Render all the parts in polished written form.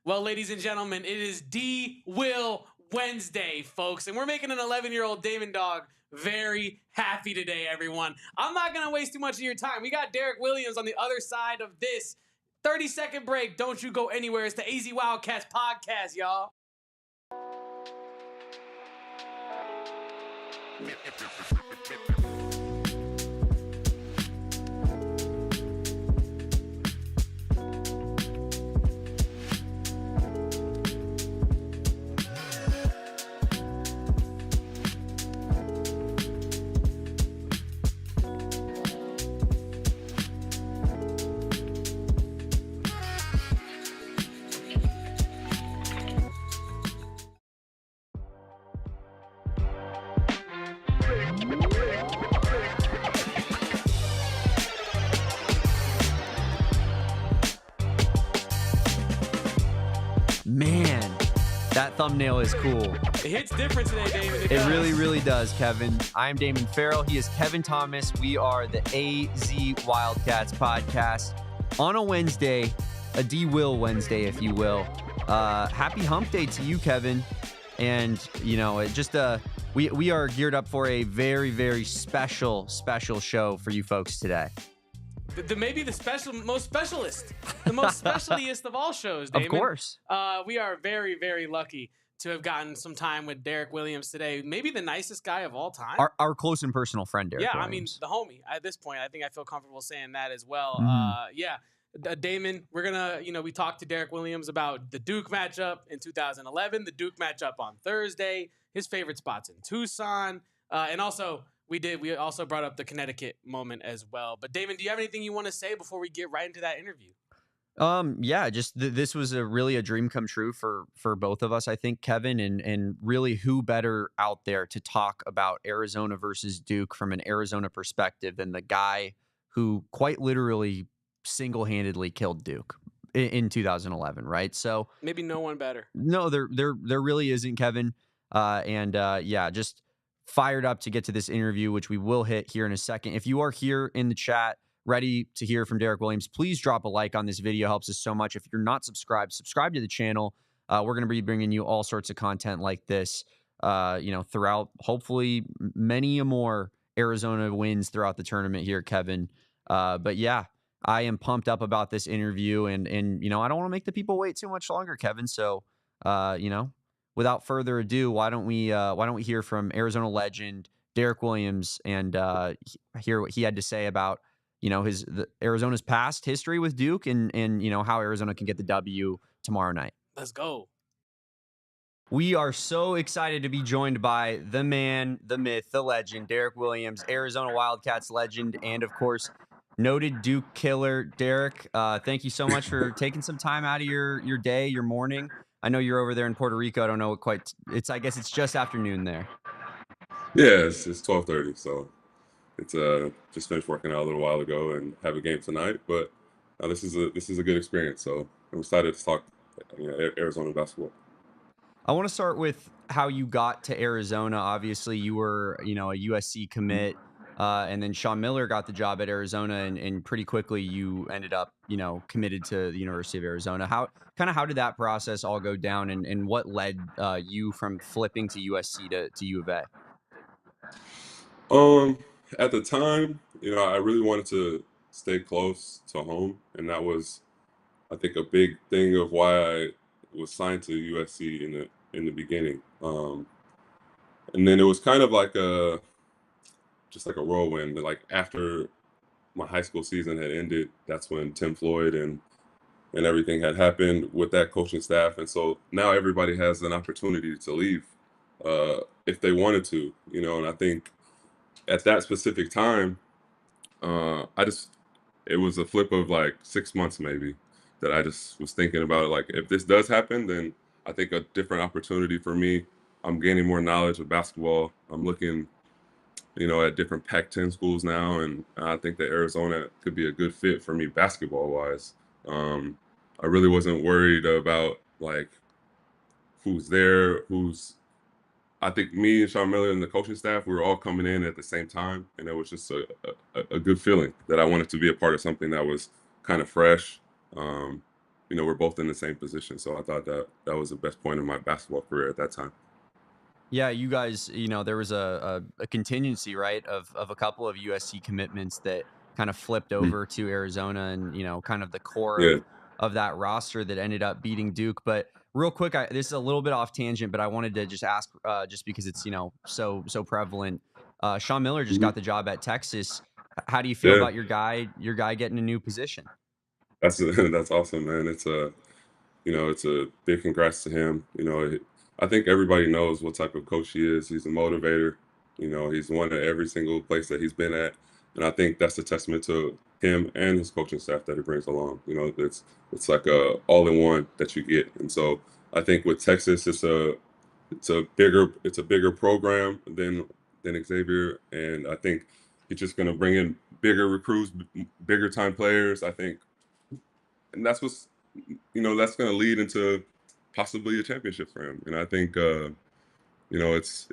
Well, ladies and gentlemen, it is D-Will Wednesday, folks, and we're making an 11-year-old Damon dog very happy today, everyone. I'm not going to waste too much of your time. We got Derrick Williams on the other side of this 30-second break. Don't you go anywhere. It's the AZ Wildcats podcast, y'all. Man, that thumbnail is cool. It hits different today, Damon. It really, really does, Kevin. I'm Damon Fairall. He is Kevin Thomas. We are the AZ Wildcats podcast on a Wednesday, a D-Will Wednesday, if you will. Happy hump day to you, Kevin. And, you know, it just we are geared up for a very, very special show for you folks today. Maybe the most specialist of all shows, Damon. Of course. We are very, very lucky to have gotten some time with Derrick Williams today. Maybe the nicest guy of all time. Our close and personal friend, Derrick Williams. I mean, the homie. At this point, I think I feel comfortable saying that as well. Damon, we're going to, we talked to Derrick Williams about the Duke matchup in 2011, the Duke matchup on Thursday, his favorite spots in Tucson, and also we also brought up the Connecticut moment as well. But Damon, do you have anything you want to say before we get right into that interview? This was really a dream come true for both of us, I think, Kevin, and really who better out there to talk about Arizona versus Duke from an Arizona perspective than the guy who quite literally single-handedly killed Duke in 2011, right? So maybe no one better. No, there really isn't, Kevin. Just fired up to get to this interview, which we will hit here in a second. If you are here in the chat, ready to hear from Derrick Williams, please drop a like on this video. It helps us so much. If you're not subscribed to the channel. We're going to be bringing you all sorts of content like this, throughout hopefully many more Arizona wins throughout the tournament here, Kevin. But yeah, I am pumped up about this interview, and I don't want to make the people wait too much longer, Kevin. So, without further ado, why don't we hear from Arizona legend Derrick Williams and hear what he had to say about Arizona's past history with Duke and how Arizona can get the W tomorrow night. Let's go. We are so excited to be joined by the man, the myth, the legend, Derrick Williams, Arizona Wildcats legend, and of course, noted Duke killer. Derrick, thank you so much for taking some time out of your day, your morning. I know you're over there in Puerto Rico. I don't know what quite. I guess it's just afternoon there. Yeah, it's 12:30, so it's just finished working out a little while ago and have a game tonight. But this is a good experience. So I'm excited to talk Arizona basketball. I want to start with how you got to Arizona. Obviously, you were a USC commit, and then Sean Miller got the job at Arizona, and pretty quickly you ended up committed to the University of Arizona. How did that process all go down, and what led you from flipping to USC to U of A? At the time, I really wanted to stay close to home, and that was, I think, a big thing of why I was signed to USC in the beginning. And then it was kind of like just like a whirlwind. Like after my high school season had ended, that's when Tim Floyd and everything had happened with that coaching staff, and so now everybody has an opportunity to leave if they wanted to, and I think at that specific time, it was a flip of like 6 months maybe that I just was thinking about it. Like, if this does happen, then I think a different opportunity for me. I'm gaining more knowledge of basketball. I'm looking, at different Pac-10 schools now, and I think that Arizona could be a good fit for me basketball-wise. I really wasn't worried about like who's there, I think me and Sean Miller and the coaching staff, we were all coming in at the same time, and it was just a good feeling that I wanted to be a part of something that was kind of fresh. we're both in the same position. So I thought that was the best point of my basketball career at that time. Yeah, you guys, there was a contingency, right, of a couple of USC commitments that kind of flipped over to Arizona, and kind of the core Yeah. of that roster that ended up beating Duke. But real quick, this is a little bit off tangent, but I wanted to just ask, just because it's so prevalent. Sean Miller just got the job at Texas. How do you feel Yeah. about your guy getting a new position? That's awesome, man. It's a big congrats to him. I think everybody knows what type of coach he is. He's a motivator. He's won at every single place that he's been at, and I think that's a testament to him and his coaching staff that he brings along. It's like a all-in-one that you get, and so I think with Texas, it's a bigger program than Xavier, and I think he's just going to bring in bigger recruits, bigger time players. I think, and that's going to lead into possibly a championship for him. And I think it's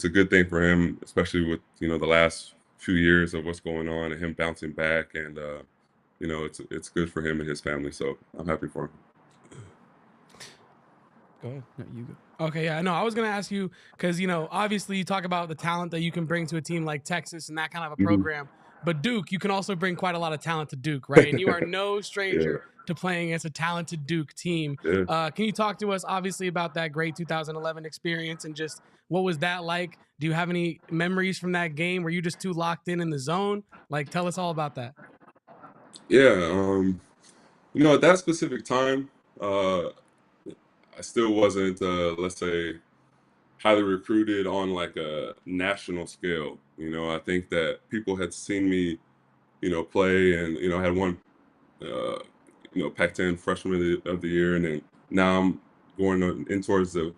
a good thing for him, especially with the last few years of what's going on and him bouncing back, and it's good for him and his family. So I'm happy for him. Go ahead. No, you go. Okay, yeah, no, I was gonna ask you because obviously you talk about the talent that you can bring to a team like Texas and that kind of a program, but Duke, you can also bring quite a lot of talent to Duke, right? And you are no stranger to playing against a talented Duke team. Yeah. Can you talk to us, obviously, about that great 2011 experience and just what was that like? Do you have any memories from that game? Were you just too locked in the zone? Like, tell us all about that. Yeah. At that specific time, I still wasn't, let's say, highly recruited on like a national scale. I think that people had seen me, play, and had won, Pac-10 Freshman of the Year, and then now I'm going in towards the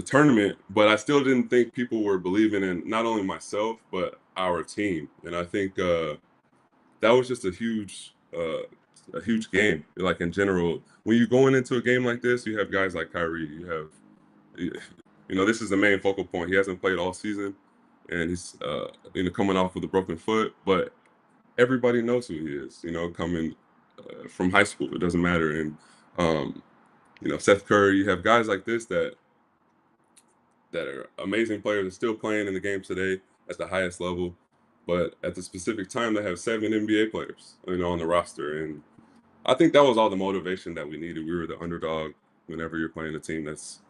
tournament. But I still didn't think people were believing in not only myself but our team, and I think that was just a huge game. Like in general, when you're going into a game like this, you have guys like Kyrie. This is the main focal point. He hasn't played all season, and he's coming off with a broken foot. But everybody knows who he is. Coming from high school, it doesn't matter. And Seth Curry. You have guys like this that are amazing players and still playing in the game today at the highest level. But at the specific time, they have 7 NBA players, on the roster, and I think that was all the motivation that we needed. We were the underdog. Whenever you're playing a team that's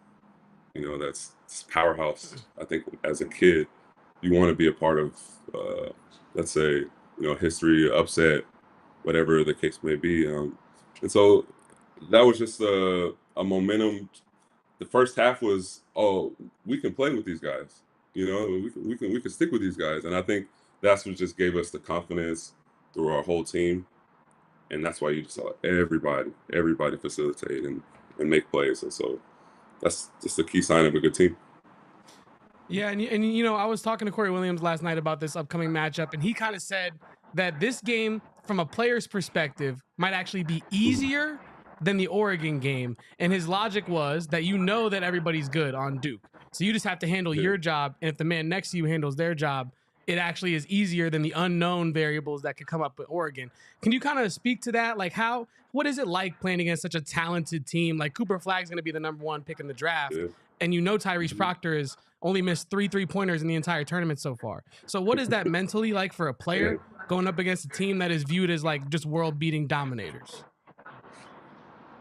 powerhouse, I think as a kid, you want to be a part of, let's say, history, upset, whatever the case may be. And so that was just a momentum. The first half was, oh, we can play with these guys. We can stick with these guys, and I think that's what just gave us the confidence through our whole team, and that's why you just saw everybody facilitate and make plays, and so that's just a key sign of a good team. Yeah, and I was talking to Corey Williams last night about this upcoming matchup, and he kind of said that this game, from a player's perspective, might actually be easier than the Oregon game. And his logic was that that everybody's good on Duke. So you just have to handle your job, and if the man next to you handles their job, it actually is easier than the unknown variables that could come up with Oregon. Can you kind of speak to that? Like what is it like playing against such a talented team? Like Cooper Flagg's going to be the #1 pick in the draft. Yeah. And Tyrese Proctor has only missed 3 3-pointers in the entire tournament so far. So what is that mentally like for a player going up against a team that is viewed as like just world-beating dominators?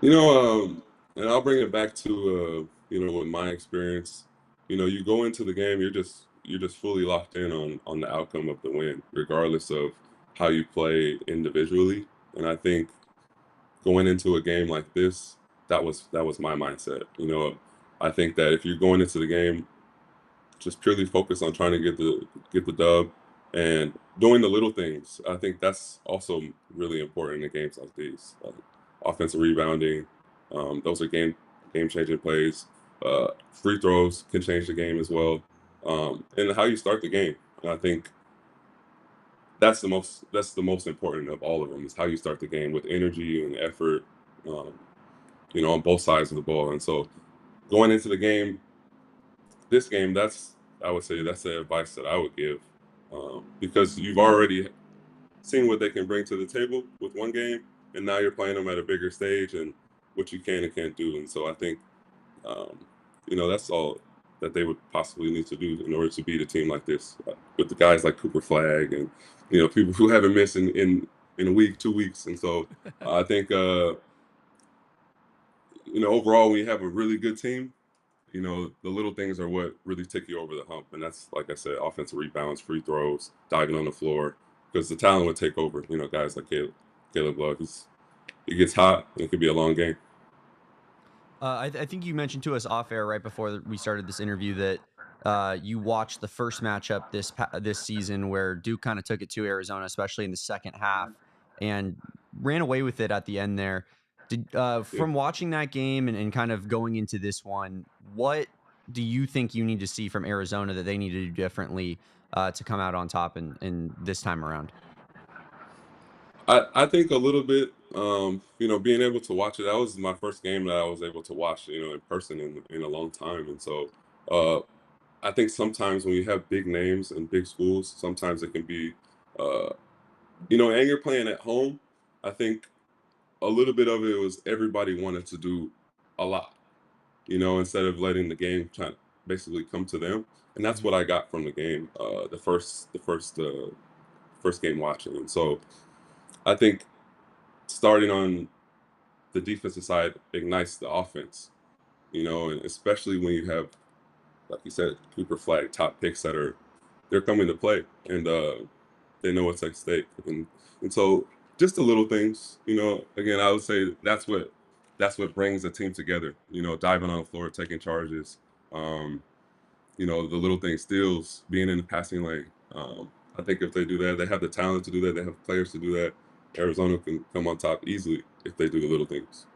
And I'll bring it back to with my experience. You go into the game, you're just fully locked in on the outcome of the win, regardless of how you play individually. And I think going into a game like this, that was my mindset. I think that if you're going into the game just purely focused on trying to get the dub and doing the little things, I think that's also really important in games like these. Offensive rebounding, those are game changing plays. Free throws can change the game as well, and how you start the game. And I think that's the most important of all of them, is how you start the game with energy and effort, on both sides of the ball. And so going into the game, this game, I would say that's the advice that I would give, because you've already seen what they can bring to the table with one game. and now you're playing them at a bigger stage and what you can and can't do. And so I think, that's all that they would possibly need to do in order to beat a team like this, with the guys like Cooper Flagg and people who haven't missed in a week, 2 weeks. And so I think overall, when you have a really good team, the little things are what really take you over the hump. And that's, like I said, offensive rebounds, free throws, diving on the floor, because the talent would take over. Guys like Caleb Love, it gets hot and it could be a long game. I think you mentioned to us off air right before we started this interview that you watched the first matchup this season where Duke kind of took it to Arizona, especially in the second half, and ran away with it at the end there. From watching that game and kind of going into this one, what do you think you need to see from Arizona that they need to do differently to come out on top in this time around? I think a little bit, being able to watch it, that was my first game that I was able to watch, in person in a long time. And so I think sometimes when you have big names and big schools, sometimes it can be, and you're playing at home. I think a little bit of it was everybody wanted to do a lot, instead of letting the game try to basically come to them. And that's what I got from the game, the first game watching. And so I think starting on the defensive side ignites the offense, and especially when you have, like you said, Cooper Flagg, top picks they're coming to play, and they know what's at stake. And so just the little things, again, I would say that's what brings the team together, diving on the floor, taking charges, the little things, steals, being in the passing lane. I think if they do that, they have the talent to do that, they have players to do that. Arizona can come on top easily if they do the little things.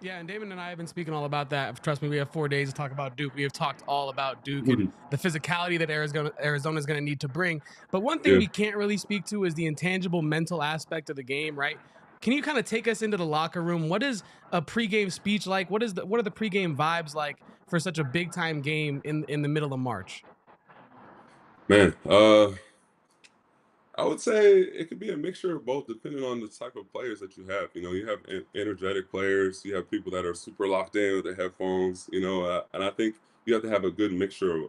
Yeah, and Damon and I have been speaking all about that. Trust me, we have 4 days to talk about Duke. We have talked all about Duke and the physicality that Arizona is going to need to bring. But one thing we can't really speak to is the intangible mental aspect of the game, right? Can you kind of take us into the locker room? What is a pregame speech like? What are the pregame vibes like for such a big time game in the middle of March? Man, I would say it could be a mixture of both, depending on the type of players that you have. You have energetic players, you have people that are super locked in with their headphones, and I think you have to have a good mixture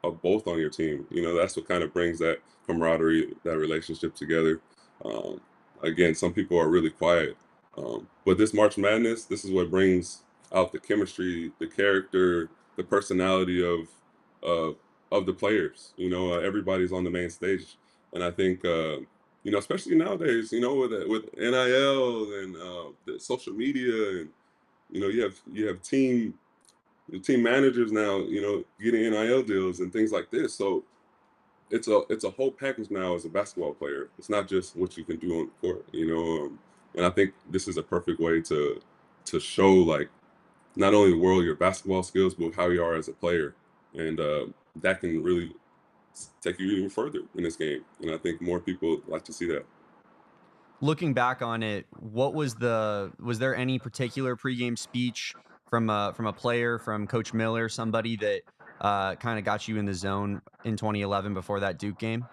of both on your team. That's what kind of brings that camaraderie, that relationship together. Um, Again, some people are really quiet, but this March Madness, this is what brings out the chemistry, the character, the personality of of the players. Everybody's on the main stage. And I think, especially nowadays, with NIL and the social media, and you have team managers now, getting NIL deals and things like this. So it's a whole package now as a basketball player. It's not just what you can do on the court, and I think this is a perfect way to show, like, not only the world your basketball skills, but how you are as a player, and that can really take you even further in this game. And I think more people like to see that. Looking back on it, was there any particular pregame speech from a player, from Coach Miller, somebody that kind of got you in the zone in 2011 before that Duke game?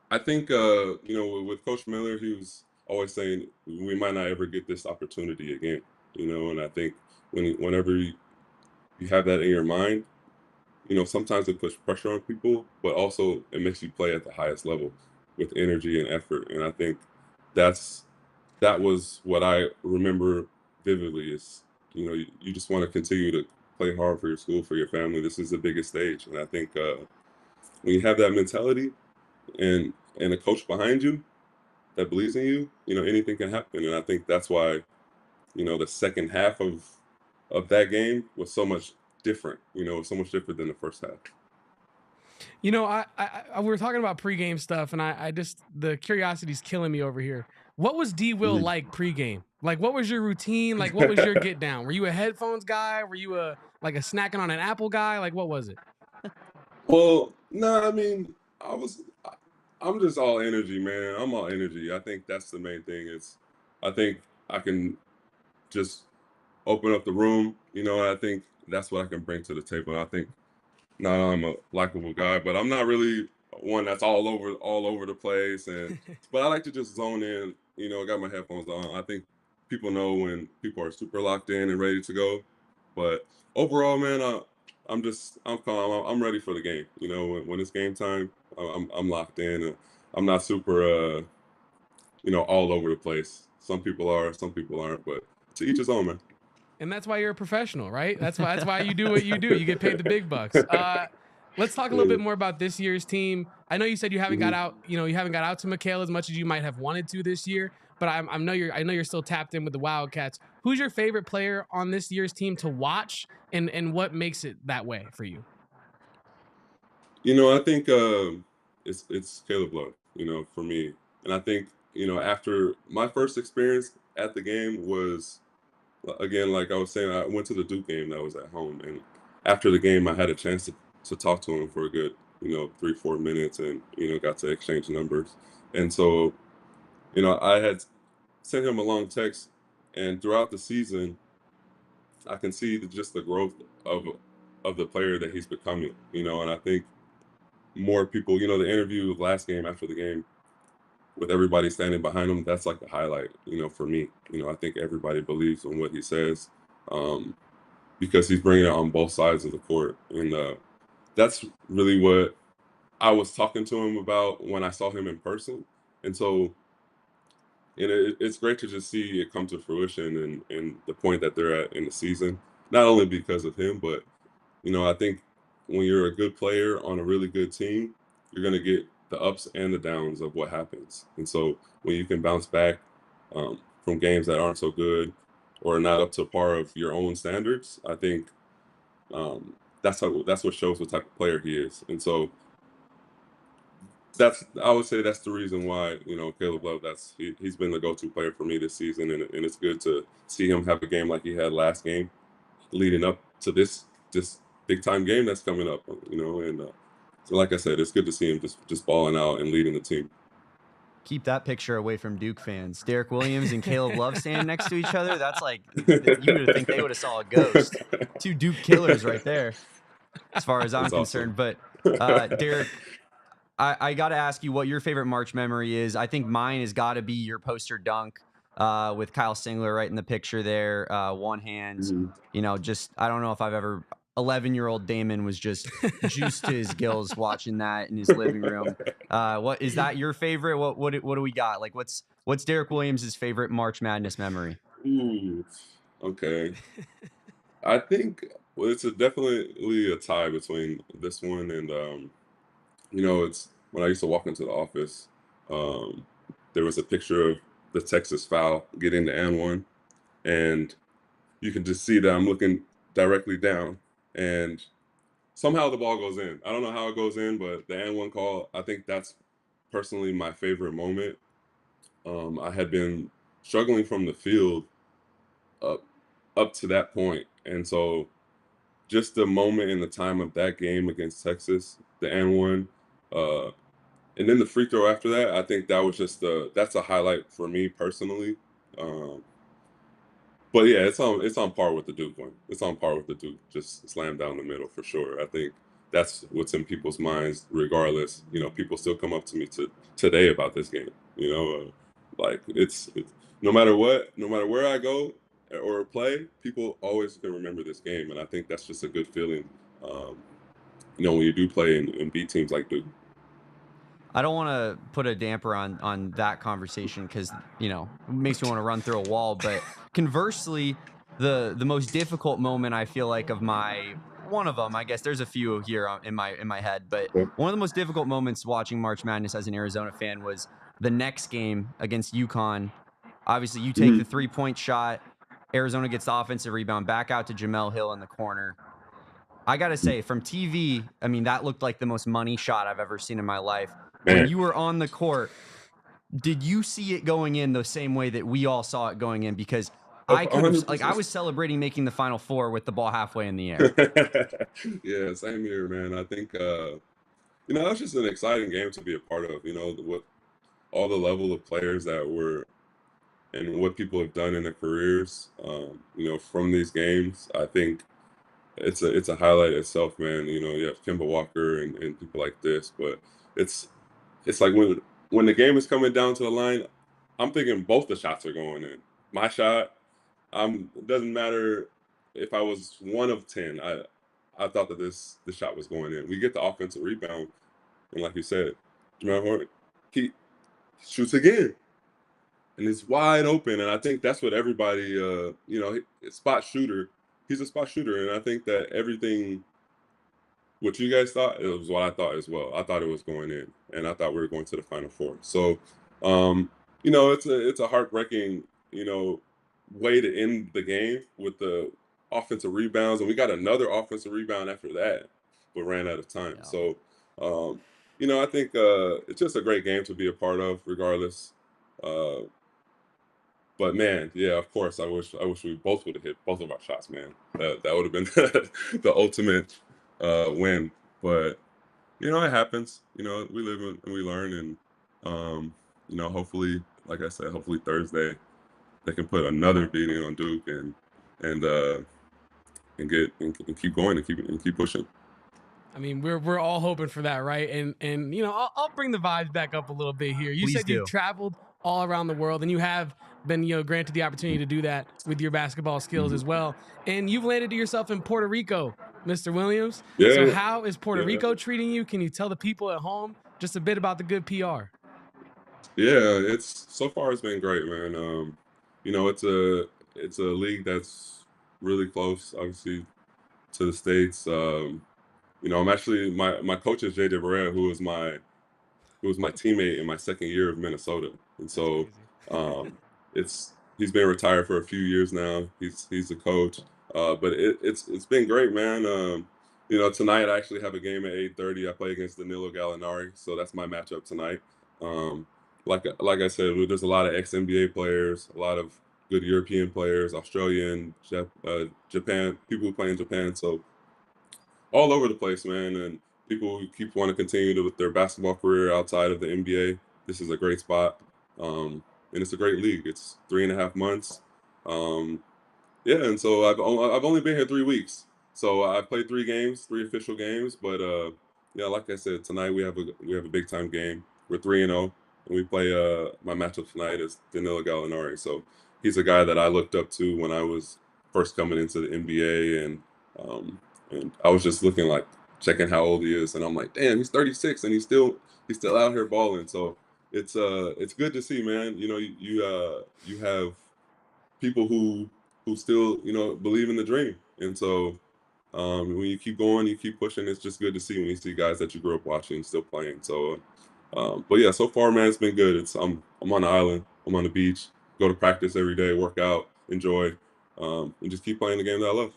I think with Coach Miller, he was always saying we might not ever get this opportunity again. And I think whenever you have that in your mind, sometimes it puts pressure on people, but also it makes you play at the highest level with energy and effort. And I think that was what I remember vividly is, you just want to continue to play hard for your school, for your family. This is the biggest stage. And I think when you have that mentality and a coach behind you that believes in you, anything can happen. And I think that's why, the second half of that game was so much different, so much different than the first half. We were talking about pregame stuff, and I just, the curiosity's killing me over here. What was D. Will like pregame? Like, what was your routine? Like, what was your get down? Were you a headphones guy? Were you a snacking on an apple guy? Like, what was it? Well, no, I mean, I'm just all energy, man. I'm all energy. I think that's the main thing. I think I can just open up the room, and I think that's what I can bring to the table. I think not only I'm a likable guy, but I'm not really one that's all over the place, but I like to just zone in. I got my headphones on. I think people know when people are super locked in and ready to go. But overall, man, I'm calm. I'm ready for the game. When it's game time, I'm locked in. I'm not super all over the place. Some people are, some people aren't, but to each his own, man. And that's why you're a professional, right? That's why you do what you do. You get paid the big bucks. Let's talk a little bit more about this year's team. I know you said you haven't got out, you haven't got out to McHale as much as you might have wanted to this year, but I know you're still tapped in with the Wildcats. Who's your favorite player on this year's team to watch, and what makes it that way for you? I think it's Caleb Love, for me. And I think, after my first experience at the game was, again, like I was saying, I went to the Duke game that was at home. And after the game, I had a chance to talk to him for a good, 3-4 minutes and, got to exchange numbers. And so, I had sent him a long text. And throughout the season, I can see just the growth of the player that he's becoming, and I think more people, the interview last game after the game with everybody standing behind him, that's like the highlight, for me. I think everybody believes in what he says, because he's bringing it on both sides of the court. And that's really what I was talking to him about when I saw him in person. And so, it's great to just see it come to fruition and the point that they're at in the season, not only because of him, but I think when you're a good player on a really good team, you're going to get the ups and the downs of what happens. And so when you can bounce back from games that aren't so good or not up to par of your own standards, I think that's what shows what type of player he is. And so I would say that's the reason why Caleb Love, he's been the go-to player for me this season, and it's good to see him have a game like he had last game, leading up to this big time game that's coming up, and so like I said, it's good to see him just balling out and leading the team. Keep that picture away from Duke fans. Derrick Williams and Caleb Love standing next to each other. That's like, you would think they would have saw a ghost. Two Duke killers right there, as far as I'm That's concerned. awesome. But Derrick, I got to ask you what your favorite March memory is. I think mine has got to be your poster dunk with Kyle Singler right in the picture there. One hand, Mhm. just, I don't know if I've ever, 11-year-old Damon was just juiced to his gills watching that in his living room. What is that your favorite? What do we got? Like, what's Derrick Williams' favorite March Madness memory? Ooh, okay. I think, well, it's definitely a tie between this one and it's when I used to walk into the office. Um, there was a picture of the Texas foul getting the and one, and you can just see that I'm looking directly down, and somehow the ball goes in. I don't know how it goes in, but the and one call, I think that's personally my favorite moment. I had been struggling from the field up up to that point, and so just the moment in the time of that game against Texas, the and one, uh, and then the free throw after that. I think that was that's a highlight for me personally. Um, but yeah, it's on par with the Duke one. It's on par with the Duke, just slam down the middle for sure. I think that's what's in people's minds, regardless. People still come up to me today about this game. Like it's no matter what, no matter where I go or play, people always can remember this game, and I think that's just a good feeling. Um, when you do play and beat teams like Duke. I don't want to put a damper on that conversation because it makes me want to run through a wall. But conversely, the most difficult moment I feel like of one of them, I guess there's a few here in my head, but Yeah. one of the most difficult moments watching March Madness as an Arizona fan was the next game against UConn. Obviously, you take the 3-point shot. Arizona gets the offensive rebound back out to Jamel Hill in the corner. I got to say, from TV, I mean, that looked like the most money shot I've ever seen in my life. When Man. you were on the court, did you see it going in the same way that we all saw it going in? Because I could have, I was celebrating making the Final Four with the ball halfway in the air. Yeah, same here, man. I think that's just an exciting game to be a part of. What all the level of players that were and what people have done in their careers. From these games, I think it's a highlight itself, man. You have Kemba Walker and people like this, but it's like when the game is coming down to the line, I'm thinking both the shots are going in. My shot, it doesn't matter if I was 1 of 10. I thought that this shot was going in. We get the offensive rebound, and like you said, Jamal Horn, he shoots again, and it's wide open. And I think that's what everybody, spot shooter. He's a spot shooter, and I think that everything what you guys thought, it was what I thought as well. I thought it was going in, and I thought we were going to the Final Four. So, it's a heartbreaking, way to end the game with the offensive rebounds, and we got another offensive rebound after that, but ran out of time. Yeah. So, I think it's just a great game to be a part of, regardless. Uh, but man, yeah, of course, I wish we both would have hit both of our shots, man. That would have been the ultimate win. But it happens. We live and we learn, and hopefully, like I said, hopefully Thursday they can put another beating on Duke and keep going and keep pushing. I mean, we're all hoping for that, right? And I'll bring the vibes back up a little bit here. You said you've traveled all around the world, and you have been granted the opportunity to do that with your basketball skills as well. And you've landed yourself in Puerto Rico, Mr. Williams. Yeah. So how is Puerto Rico treating you? Can you tell the people at home just a bit about the good PR? Yeah, so far it's been great, man. It's a league that's really close, obviously, to the States. I'm actually my coach is Jay DeBrea, who was my teammate in my second year of Minnesota, and so he's been retired for a few years now. He's the coach, but it's been great, man. Tonight I actually have a game at 8:30. I play against Danilo Gallinari, so that's my matchup tonight. Like I said, there's a lot of ex-NBA players, a lot of good European players, Australian, Japan, people who play in Japan, so all over the place, man. And people who want to continue with their basketball career outside of the NBA. This is a great spot, and it's a great league. It's 3.5 months. And so I've only been here 3 weeks, so I played 3 official games. But like I said, tonight we have a big time game. We're 3-0, and we play. My matchup tonight is Danilo Gallinari. So he's a guy that I looked up to when I was first coming into the NBA, and I was just checking how old he is, and I'm like, damn, he's 36, and he's still out here balling. So it's good to see, man. You have people who still believe in the dream, and so when you keep going, you keep pushing. It's just good to see when you see guys that you grew up watching still playing. So, but yeah, so far, man, it's been good. I'm on the island, I'm on the beach, go to practice every day, work out, enjoy, and just keep playing the game that I love.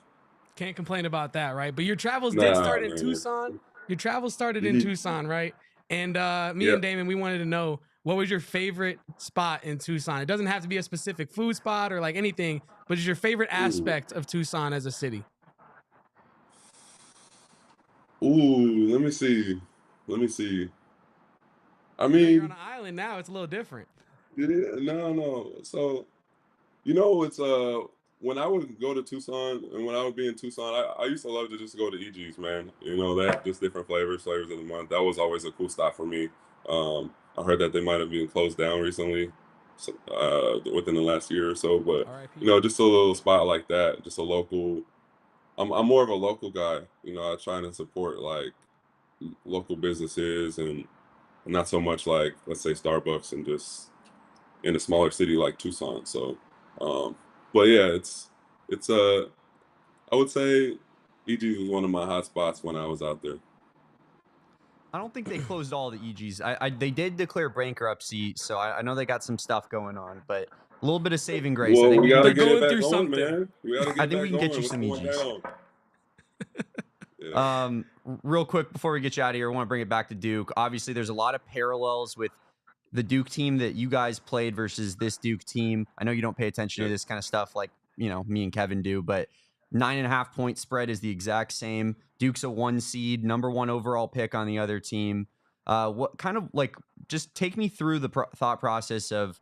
Can't complain about that, right? But your travels did start in man. Tucson. Your travels started in Tucson, right? And me and Damon, we wanted to know, what was your favorite spot in Tucson? It doesn't have to be a specific food spot or anything, but is your favorite aspect of Tucson as a city? Ooh, let me see. I mean, you're on an island now. It's a little different. No. So, it's when I would go to Tucson and when I would be in Tucson, I used to love to just go to EG's, man. That just different flavors of the month. That was always a cool stop for me. I heard that they might have been closed down recently, within the last year or so. But just a little spot like that, just a local. I'm more of a local guy. I try to support local businesses and not so much let's say Starbucks and just in a smaller city like Tucson. So, but yeah, it's I would say EG was one of my hot spots when I was out there. I don't think they closed all the EGs. They did declare bankruptcy, so I know they got some stuff going on, but a little bit of saving grace. Well, I think we gotta get it back back on, man. I think we can get you some EGs. Yeah. Real quick before we get you out of here, I want to bring it back to Duke. Obviously, there's a lot of parallels with the Duke team that you guys played versus this Duke team. I know you don't pay attention to this kind of stuff like, me and Kevin do, but 9.5 point spread is the exact same. Duke's a 1 seed, number 1 overall pick on the other team. What kind of just take me through the thought process of,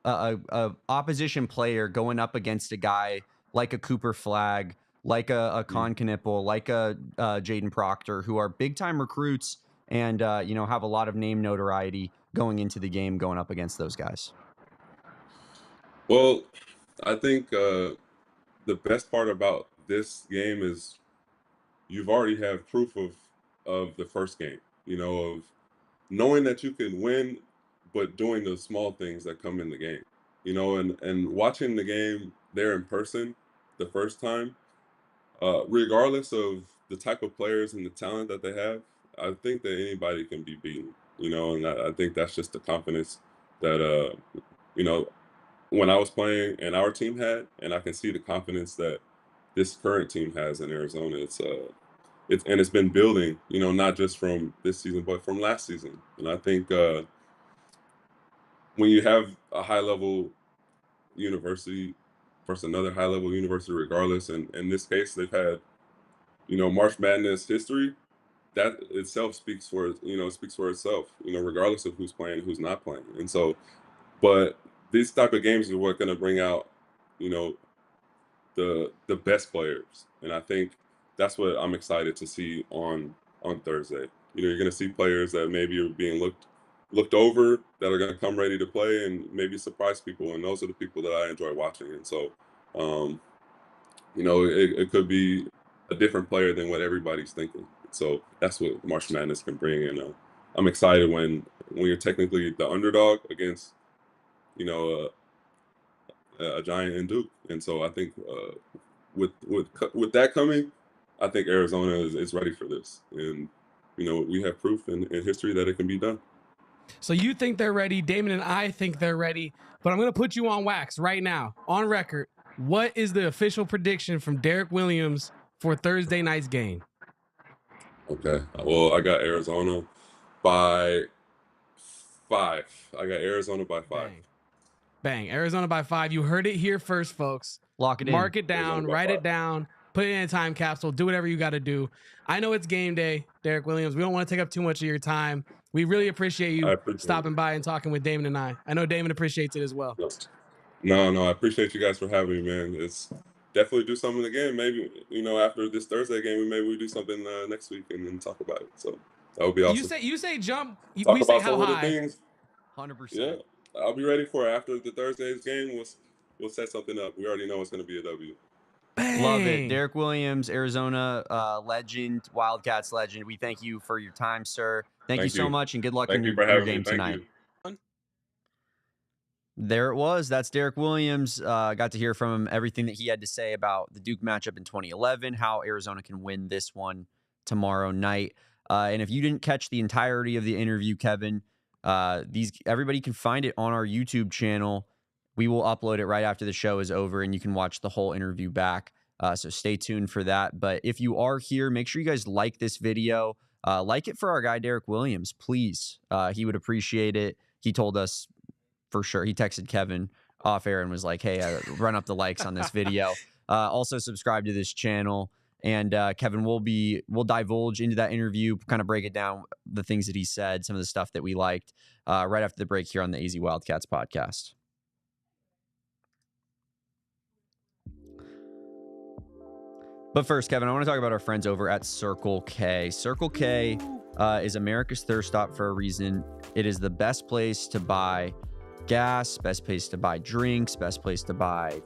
a opposition player going up against a guy like a Cooper Flagg, like a Con Knipple, like a Jaden Proctor, who are big time recruits and, have a lot of name notoriety going into the game, going up against those guys? Well, I think the best part about this game is you've already have proof of the first game, of knowing that you can win, but doing the small things that come in the game, and watching the game there in person the first time, regardless of the type of players and the talent that they have, I think that anybody can be beaten, and I think that's just the confidence that, you know, when I was playing and our team had, and I can see the confidence that this current team has in Arizona. It's been building, not just from this season, but from last season. And I think when you have a high level university versus another high level university, regardless, and in this case, they've had, March Madness history. That itself speaks for itself, regardless of who's playing, who's not playing. And so, but these type of games are what going to bring out, you know, the best players, and I think that's what I'm excited to see on Thursday. You're going to see players that maybe are being looked over that are going to come ready to play and maybe surprise people, and those are the people that I enjoy watching. And so, it could be a different player than what everybody's thinking. So that's what March Madness can bring, and I'm excited when you're technically the underdog against a giant in Duke. And so I think with that coming, I think Arizona is ready for this. And we have proof in history that it can be done. So you think they're ready. Damon and I think they're ready. But I'm going to put you on wax right now, on record. What is the official prediction from Derrick Williams for Thursday night's game? Okay. Well, I got Arizona by 5. I got Arizona by 5. Bang. Arizona by 5. You heard it here first, folks. Lock it in. Mark it down. Write it down. Put it in a time capsule. Do whatever you got to do. I know it's game day, Derrick Williams. We don't want to take up too much of your time. We really appreciate you stopping by and talking with Damon and I. I know Damon appreciates it as well. No, I appreciate you guys for having me, man. It's definitely do something again. Maybe, after this Thursday game, maybe we do something next week and then talk about it. So that would be awesome. You say jump. Talk we about say how some of the high. things. 100%. Yeah, I'll be ready for it. After the Thursday's game. We'll set something up. We already know it's going to be a W. Bang. Love it. Derrick Williams, Arizona legend, Wildcats legend. We thank you for your time, sir. Thank you so much, and good luck in your game tonight. There it was. That's Derrick Williams. Got to hear from him everything that he had to say about the Duke matchup in 2011, how Arizona can win this one tomorrow night. And if you didn't catch the entirety of the interview, Kevin, everybody can find it on our YouTube channel. We will upload it right after the show is over, and you can watch the whole interview back. So stay tuned for that. But if you are here, make sure you guys like this video. Like it for our guy, Derrick Williams, please. He would appreciate it. He told us for sure. He texted Kevin off air and was like, hey, run up the likes on this video. Also subscribe to this channel. And Kevin, we'll divulge into that interview, kind of break it down, the things that he said, some of the stuff that we liked, right after the break here on the AZ Wildcats podcast. But first, Kevin, I want to talk about our friends over at Circle K. Circle K is America's thirst stop for a reason. It is the best place to buy gas, best place to buy drinks, best place to buy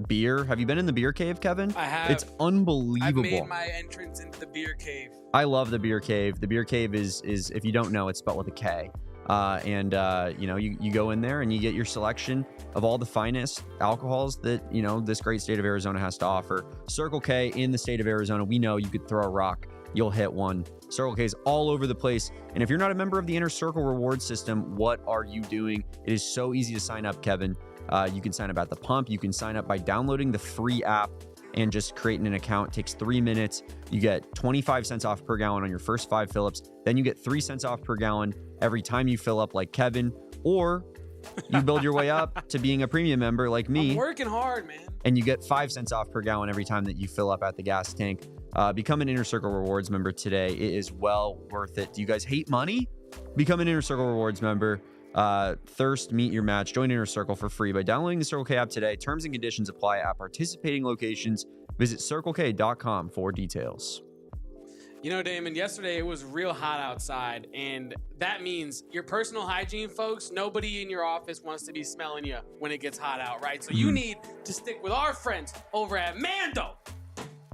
beer. Have you been in the beer cave, Kevin? I have. It's unbelievable. I've made my entrance into the beer cave. I love the beer cave. The beer cave is if you don't know, it's spelled with a K. You go in there and you get your selection of all the finest alcohols that, this great state of Arizona has to offer. Circle K in the state of Arizona, we know you could throw a rock, you'll hit one. Circle K is all over the place. And if you're not a member of the Inner Circle reward system, what are you doing? It is so easy to sign up, Kevin. You can sign up at the pump. You can sign up by downloading the free app and just creating an account. It takes 3 minutes. You get 25 cents off per gallon on your first 5 fill-ups. Then you get 3 cents off per gallon every time you fill up like Kevin, or you build your way up to being a premium member like me. I'm working hard, man. And you get 5 cents off per gallon every time that you fill up at the gas tank. Become an Inner Circle Rewards member today. It is well worth it. Do you guys hate money? Become an Inner Circle Rewards member. Thirst, meet your match. Join Inner Circle for free by downloading the Circle K app today. Terms and conditions apply at participating locations. Visit circlek.com for details. You know, Damon, yesterday it was real hot outside, and that means your personal hygiene, folks, nobody in your office wants to be smelling you when it gets hot out, right? So you need to stick with our friends over at Mando.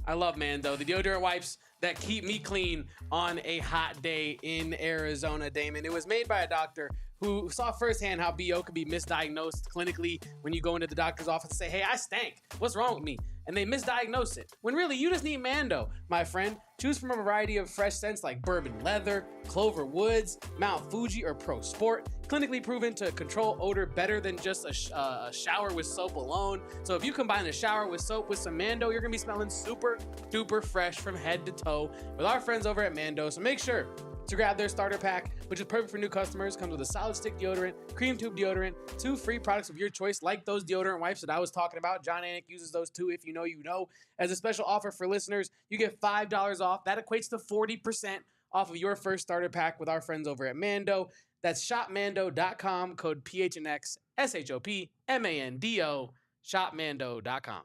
I love Mando, the deodorant wipes that keep me clean on a hot day in Arizona, Damon. It was made by a doctor who saw firsthand how BO could be misdiagnosed clinically when you go into the doctor's office and say, hey, I stank. What's wrong with me? And they misdiagnose it. When really, you just need Mando, my friend. Choose from a variety of fresh scents like bourbon leather, clover woods, Mount Fuji, or Pro Sport. Clinically proven to control odor better than just a shower with soap alone. So if you combine a shower with soap with some Mando, you're going to be smelling super duper fresh from head to toe with our friends over at Mando. So make sure to grab their starter pack, which is perfect for new customers. Comes with a solid stick deodorant, cream tube deodorant, 2 free products of your choice, like those deodorant wipes that I was talking about. John Anik uses those too. If you know, you know. As a special offer for listeners, you get $5 off. That equates to 40% off of your first starter pack with our friends over at Mando. That's shopmando.com, code PHNX, SHOPMANDO, shopmando.com.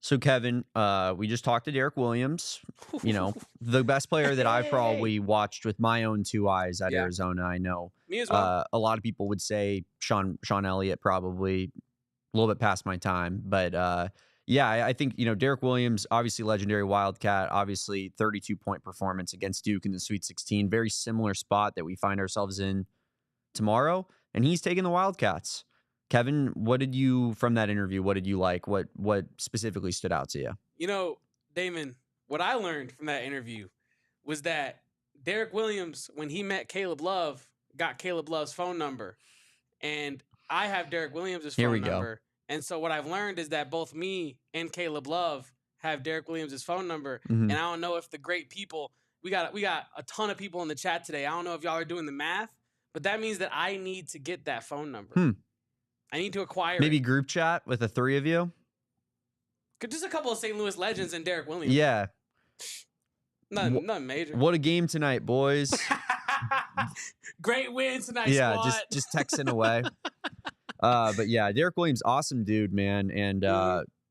So, Kevin, we just talked to Derrick Williams, you know, the best player that I've probably watched with my own 2 eyes at Arizona. I know me as well. A lot of people would say Sean Elliott, probably a little bit past my time. But, I think, you know, Derrick Williams, obviously legendary Wildcat, obviously 32-point performance against Duke in the Sweet 16. Very similar spot that we find ourselves in tomorrow. And he's taking the Wildcats. Kevin, what did you, from that interview, what did you like? What specifically stood out to you? You know, Damon, what I learned from that interview was that Derrick Williams, when he met Caleb Love, got Caleb Love's phone number. And I have Derrick Williams' phone number. And so what I've learned is that both me and Caleb Love have Derrick Williams' phone number. Mm-hmm. And I don't know if the great people, we got a ton of people in the chat today. I don't know if y'all are doing the math, but that means that I need to get that phone number. I need to acquire maybe group chat with the 3 of you. Just a couple of St. Louis legends and Derrick Williams. Yeah. Nothing major. What a game tonight, boys. Great win tonight, yeah, squad. just texting away. But yeah, Derrick Williams, awesome dude, man. And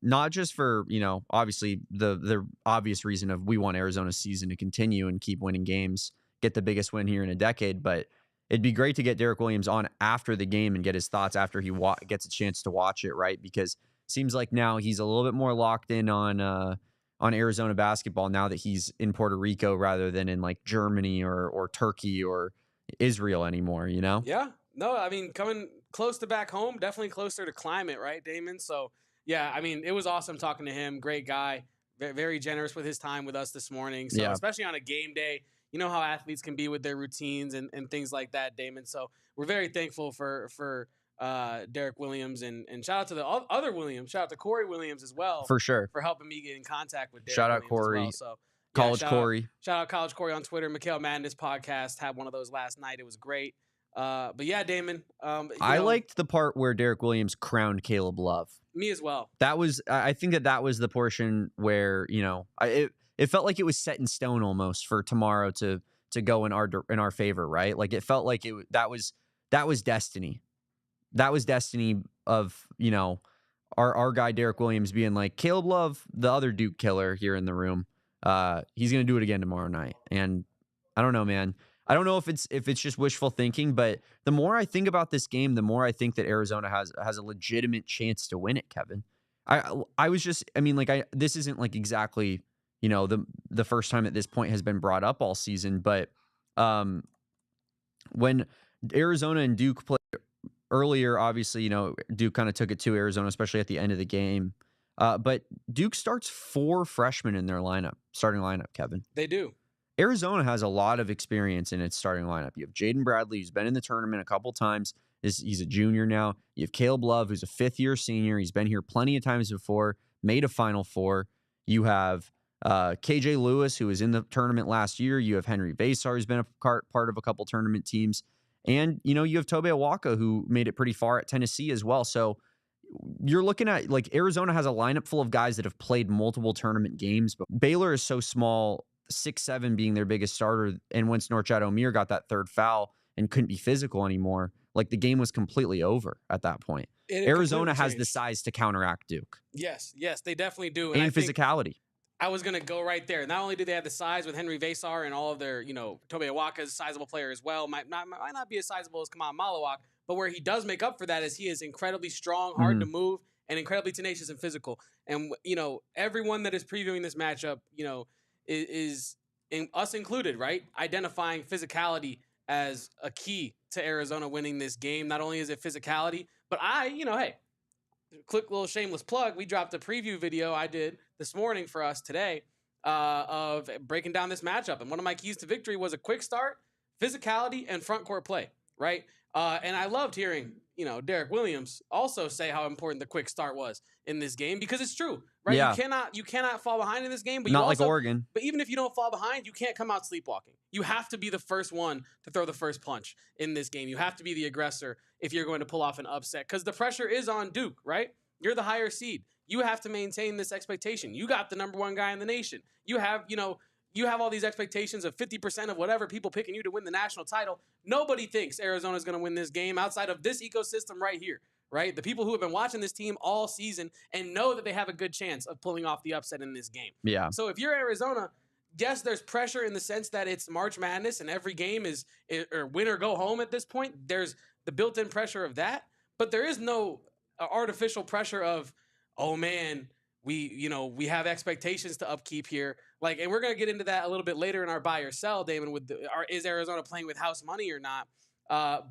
not just for, you know, obviously the obvious reason of we want Arizona's season to continue and keep winning games, get the biggest win here in a decade, but it'd be great to get Derrick Williams on after the game and get his thoughts after he gets a chance to watch it, right? Because it seems like now he's a little bit more locked in on Arizona basketball now that he's in Puerto Rico rather than in like Germany or Turkey or Israel anymore, you know? Yeah. No, I mean, coming close to back home, definitely closer to climate, right, Damon? So, yeah, I mean, it was awesome talking to him. Great guy. Very generous with his time with us this morning. So, especially on a game day, you know how athletes can be with their routines and things like that, Damon. So we're very thankful for Derrick Williams and shout out to the other Williams. Shout out to Corey Williams as well. For sure. For helping me get in contact with Derrick Shout out Williams Corey. as well. So, College Corey. Shout out College Corey on Twitter. Mikhail Madness podcast. Had one of those last night. It was great. But yeah, Damon. I liked the part where Derrick Williams crowned Caleb Love. Me as well. I think that was the portion where, you know, it felt like it was set in stone almost for tomorrow to go in our favor, right? Like it felt like that was destiny. That was destiny of, you know, our guy Derrick Williams being like, Caleb Love, the other Duke killer here in the room, he's gonna do it again tomorrow night. And I don't know, man. I don't know if it's just wishful thinking, but the more I think about this game, the more I think that Arizona has a legitimate chance to win it, Kevin. This isn't like exactly, you know, the first time at this point has been brought up all season, but when Arizona and Duke played earlier, obviously, you know, Duke kind of took it to Arizona, especially at the end of the game. But Duke starts 4 freshmen in their starting lineup, Kevin. They do. Arizona has a lot of experience in its starting lineup. You have Jaden Bradley, who's been in the tournament a couple times. He's a junior now. You have Caleb Love, who's a 5th-year senior. He's been here plenty of times before, made a Final Four. You have KJ Lewis, who was in the tournament last year. You have Henri Veesaar, who's been a part of a couple tournament teams. And, you know, you have Tobe Awaka, who made it pretty far at Tennessee as well. So you're looking at, like, Arizona has a lineup full of guys that have played multiple tournament games. But Baylor is so small, 6'7" being their biggest starter. And once Norchad Omier got that 3rd foul and couldn't be physical anymore, like, the game was completely over at that point. Arizona has the size to counteract Duke. Yes, they definitely do. And physicality. I was going to go right there. Not only do they have the size with Henri Veesaar and all of their, Tobe Awaka is a sizable player as well. Might not be as sizable as Kamal Malawak, but where he does make up for that is he is incredibly strong, hard to move, and incredibly tenacious and physical. And, everyone that is previewing this matchup, is us included, right? Identifying physicality as a key to Arizona winning this game. Not only is it physicality, but hey, quick little shameless plug. We dropped a preview video I did this morning for us today of breaking down this matchup. And one of my keys to victory was a quick start, physicality, and front court play, right? And I loved hearing, Derrick Williams also say how important the quick start was in this game, because it's true, right? Yeah. You cannot fall behind in this game, but not like Oregon. But even if you don't fall behind, you can't come out sleepwalking. You have to be the first one to throw the first punch in this game. You have to be the aggressor if you're going to pull off an upset, because the pressure is on Duke, right? You're the higher seed. You have to maintain this expectation. You got the number one guy in the nation. You have, you have all these expectations of 50% of whatever people picking you to win the national title. Nobody thinks Arizona's going to win this game outside of this ecosystem right here, right? The people who have been watching this team all season and know that they have a good chance of pulling off the upset in this game. Yeah. So if you're Arizona, yes, there's pressure in the sense that it's March Madness and every game is or win or go home at this point. There's the built-in pressure of that, but there is no artificial pressure of, oh man, we have expectations to upkeep here. And we're going to get into that a little bit later in our buy or sell, Damon, with is Arizona playing with house money or not?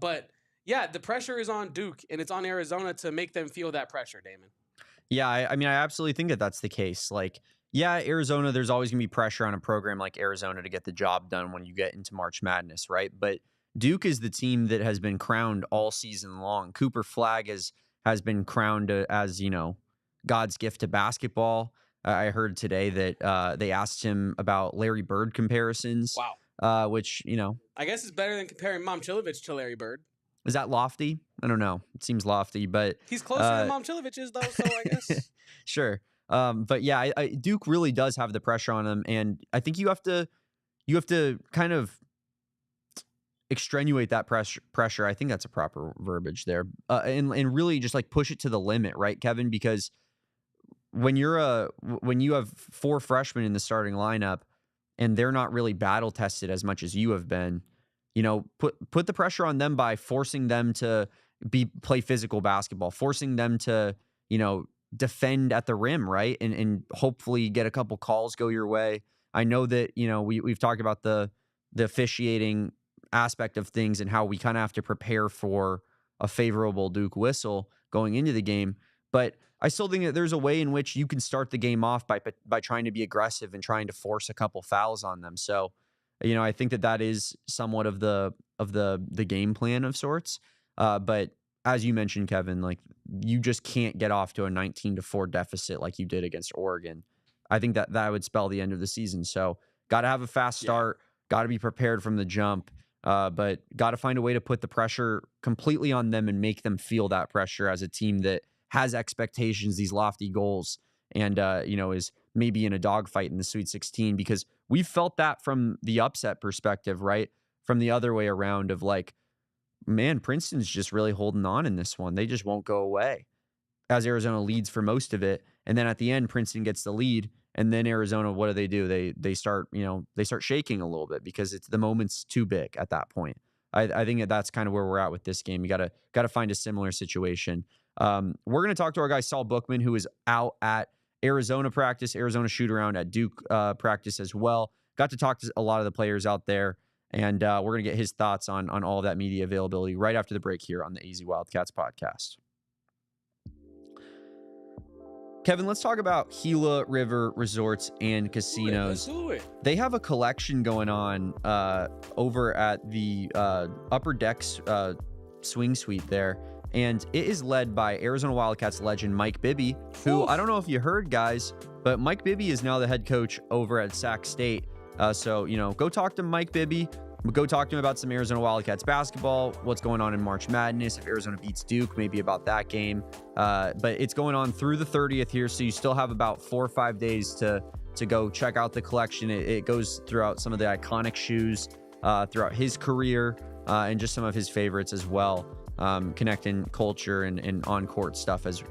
But yeah, the pressure is on Duke, and it's on Arizona to make them feel that pressure, Damon. Yeah, I mean, I absolutely think that that's the case. Arizona, there's always going to be pressure on a program like Arizona to get the job done when you get into March Madness, right? But Duke is the team that has been crowned all season long. Cooper Flagg has been crowned as, God's gift to basketball. I heard today that they asked him about Larry Bird comparisons. Wow. Which, I guess it's better than comparing Momcilovic to Larry Bird. Is that lofty? I don't know. It seems lofty, but he's closer than Momcilovic is, though, so I guess. Sure. But yeah, Duke really does have the pressure on him, and I think you have to kind of extenuate that pressure. I think that's a proper verbiage there. And really just push it to the limit, right, Kevin? Because when you have four freshmen in the starting lineup and they're not really battle tested as much as you have been, put the pressure on them by forcing them to play physical basketball, forcing them to, defend at the rim, right? And hopefully get a couple calls go your way. I know that, we've talked about the officiating aspect of things and how we kind of have to prepare for a favorable Duke whistle going into the game, but I still think that there's a way in which you can start the game off by trying to be aggressive and trying to force a couple fouls on them. So, I think that is somewhat of the game plan of sorts. But as you mentioned, Kevin, you just can't get off to a 19-4 deficit like you did against Oregon. I think that would spell the end of the season. So, got to have a fast start, got to be prepared from the jump. But got to find a way to put the pressure completely on them and make them feel that pressure as a team that has expectations, these lofty goals, and, is maybe in a dogfight in the Sweet 16, because we've felt that from the upset perspective, right? From the other way around of man, Princeton's just really holding on in this one. They just won't go away as Arizona leads for most of it. And then at the end, Princeton gets the lead. And then Arizona, what do? They start shaking a little bit because the moment's too big at that point. I think that's kind of where we're at with this game. You got to find a similar situation. We're going to talk to our guy Saul Bookman, who is out at Arizona practice, Arizona shoot around at Duke practice as well. Got to talk to a lot of the players out there, and we're going to get his thoughts on all of that media availability right after the break here on the AZ Wildcats podcast. Kevin, let's talk about Gila River Resorts and Casinos. They have a collection going on over at the Upper Decks swing suite there. And it is led by Arizona Wildcats legend Mike Bibby, who I don't know if you heard, guys, but Mike Bibby is now the head coach over at Sac State. So, go talk to Mike Bibby. Go talk to him about some Arizona Wildcats basketball, what's going on in March Madness, if Arizona beats Duke, maybe about that game. But it's going on through the 30th here, so you still have about 4 or 5 days to go check out the collection. It goes throughout some of the iconic shoes throughout his career and just some of his favorites as well. Connecting culture and on-court stuff as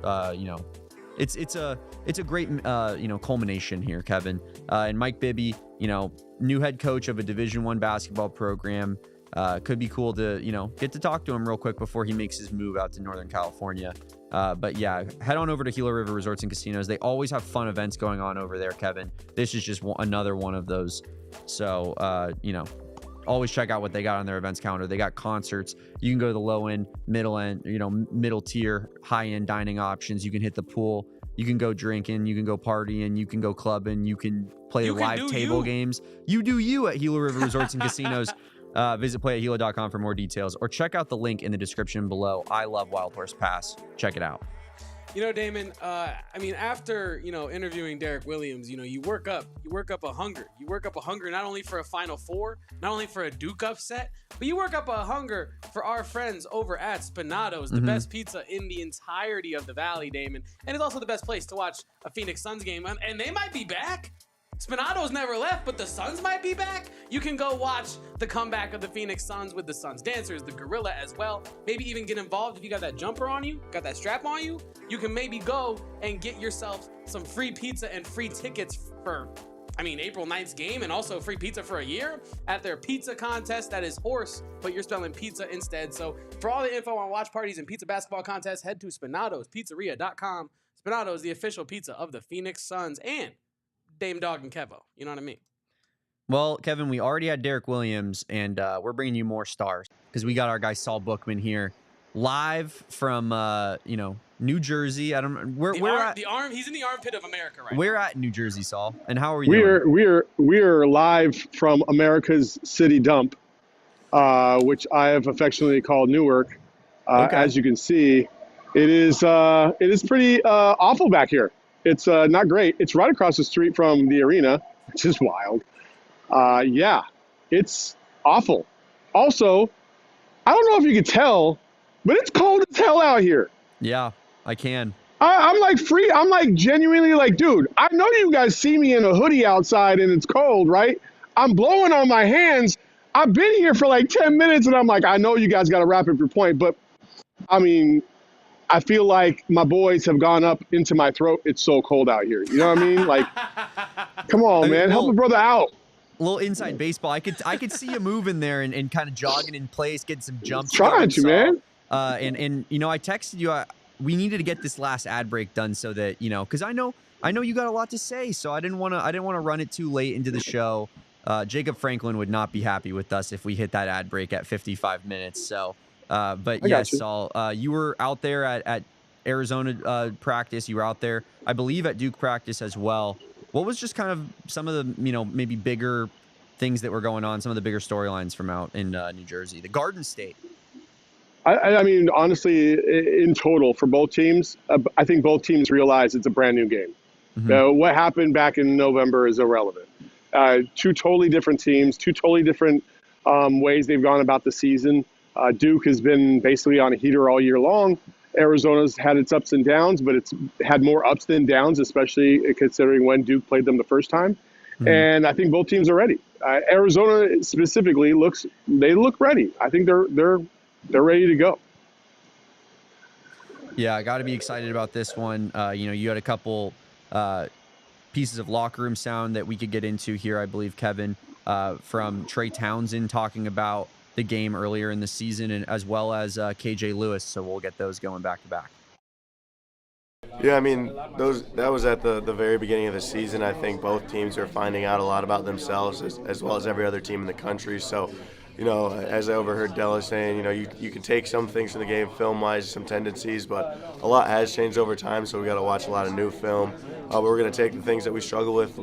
it's a great culmination here, Kevin. And Mike Bibby, new head coach of a Division I basketball program. Could be cool to get to talk to him real quick before he makes his move out to Northern California. But yeah, head on over to Gila River Resorts and Casinos. They always have fun events going on over there, Kevin. This is just another one of those. So always check out what they got on their events calendar. They got concerts. You can go to the low end, middle end, middle tier, high end dining options. You can hit the pool. You can go drinking. You can go partying. You can go clubbing. You can play live table games. You do you at Gila River Resorts and Casinos. Visit playatgila.com for more details, or check out the link in the description below. I love Wild Horse Pass. Check it out. Damon, after, interviewing Derrick Williams, you work up a hunger. You work up a hunger not only for a Final Four, not only for a Duke upset, but you work up a hunger for our friends over at Spinato's, the best pizza in the entirety of the Valley, Damon. And it's also the best place to watch a Phoenix Suns game. And they might be back. Spinato's never left, but the Suns might be back. You can go watch the comeback of the Phoenix Suns with the Suns dancers, the Gorilla as well. Maybe even get involved if you got that jumper on you, got that strap on you. You can maybe go and get yourself some free pizza and free tickets for, April 9th's game, and also free pizza for a year at their pizza contest. That is horse, but you're spelling pizza instead. So for all the info on watch parties and pizza basketball contests, head to SpinatosPizzeria.com. Spinato's, the official pizza of the Phoenix Suns and Dame Dog and Kevo. You know what I mean? Well, Kevin, we already had Derrick Williams, and we're bringing you more stars because we got our guy Saul Bookman here live from New Jersey. I don't where he's in the armpit of America right We're now. at New Jersey, Saul. And how are you doing? We're live from America's city dump, which I have affectionately called Newark. Okay. As you can see, it is pretty awful back here. It's not great. It's right across the street from the arena, which is wild. Yeah, it's awful. Also, I don't know if you can tell, but it's cold as hell out here. Yeah, I can. I'm like genuinely like, dude, I know you guys see me in a hoodie outside and it's cold, right? I'm blowing on my hands. I've been here for like 10 minutes and I'm like, I know you guys got to wrap up your point, but I feel like my boys have gone up into my throat. It's so cold out here. You know what I mean? Like, come on, man. Help a brother out. A little inside baseball. I could see you moving there and kind of jogging in place, getting some jumps. Trying to, man. I texted you. We needed to get this last ad break done so that, because I know you got a lot to say. So I didn't want to run it too late into the show. Jacob Franklin would not be happy with us if we hit that ad break at 55 minutes. So. But yes, Saul, you were out there at Arizona practice. You were out there, I believe, at Duke practice as well. What was just kind of some of the, maybe bigger things that were going on, some of the bigger storylines from out in New Jersey, the Garden State? Honestly, in total for both teams, I think both teams realize it's a brand new game. What happened back in November is irrelevant. Two totally different teams, two totally different ways they've gone about the season. Duke has been basically on a heater all year long. Arizona's had its ups and downs, but it's had more ups than downs, especially considering when Duke played them the first time. And I think both teams are ready. Arizona specifically look ready. I think they're ready to go. Yeah, I got to be excited about this one. You had a couple pieces of locker room sound that we could get into here, I believe, Kevin, from Trey Townsend talking about the game earlier in the season, and as well as KJ Lewis. So we'll get those going back to back. Yeah, that was at the very beginning of the season. I think both teams are finding out a lot about themselves as well as every other team in the country. So, as I overheard Della saying, you can take some things from the game film-wise, some tendencies, but a lot has changed over time, so we got to watch a lot of new film. But we're going to take the things that we struggle with,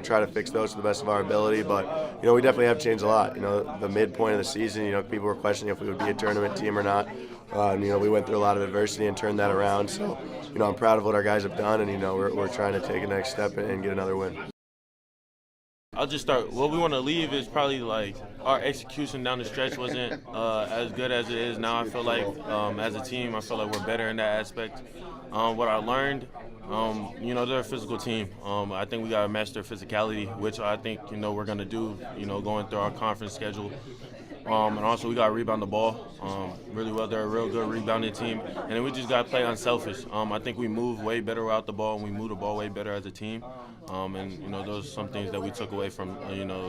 try to fix those to the best of our ability. But, we definitely have changed a lot. The midpoint of the season, people were questioning if we would be a tournament team or not. We went through a lot of adversity and turned that around. So, I'm proud of what our guys have done, and, we're trying to take a next step and get another win. I'll just start. What we want to leave is probably like our execution down the stretch wasn't as good as it is now. I feel like as a team, I feel like we're better in that aspect. What I learned, they're a physical team. I think we got to master physicality, which I think, we're going to do, going through our conference schedule. and also we got to rebound the ball really well. They're a real good rebounding team, and then we just got to play unselfish. I think we move way better without the ball, and we move the ball way better as a team. And those are some things that we took away from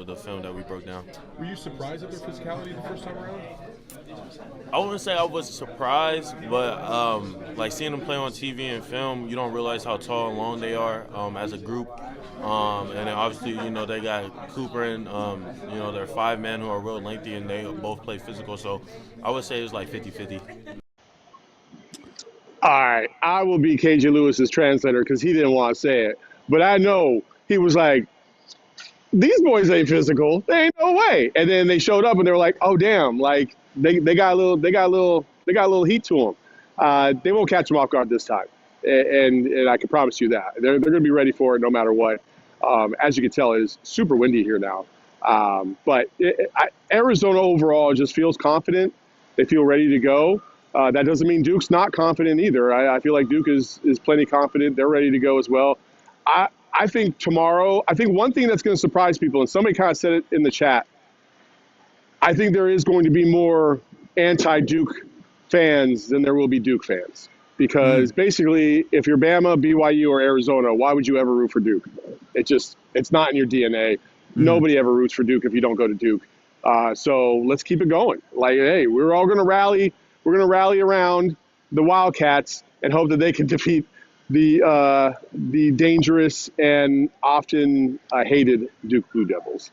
the film that we broke down. Were you surprised at their physicality the first time around? I wouldn't say I was surprised, but like seeing them play on TV and film, you don't realize how tall and long they are as a group. And then obviously, they got Cooper and, they're 5 men who are real lengthy, and they both play physical. So I would say it was like 50-50. All right, I will be KJ Lewis's translator because he didn't want to say it. But I know he was like, these boys ain't physical. They ain't no way. And then they showed up and they were like, oh damn, like they got a little heat to them. They won't catch them off guard this time, and I can promise you that they're going to be ready for it no matter what. As you can tell, it is super windy here now. But Arizona overall just feels confident. They feel ready to go. That doesn't mean Duke's not confident either. I feel like Duke is plenty confident. They're ready to go as well. I think tomorrow, one thing that's going to surprise people, and somebody kind of said it in the chat, I think there is going to be more anti-Duke fans than there will be Duke fans. Because basically, if you're Bama, BYU, or Arizona, why would you ever root for Duke? It's not in your DNA. Nobody ever roots for Duke if you don't go to Duke. So let's keep it going. Like, hey, we're all going to rally. We're going to rally around the Wildcats and hope that they can defeat the dangerous and often hated Duke Blue Devils.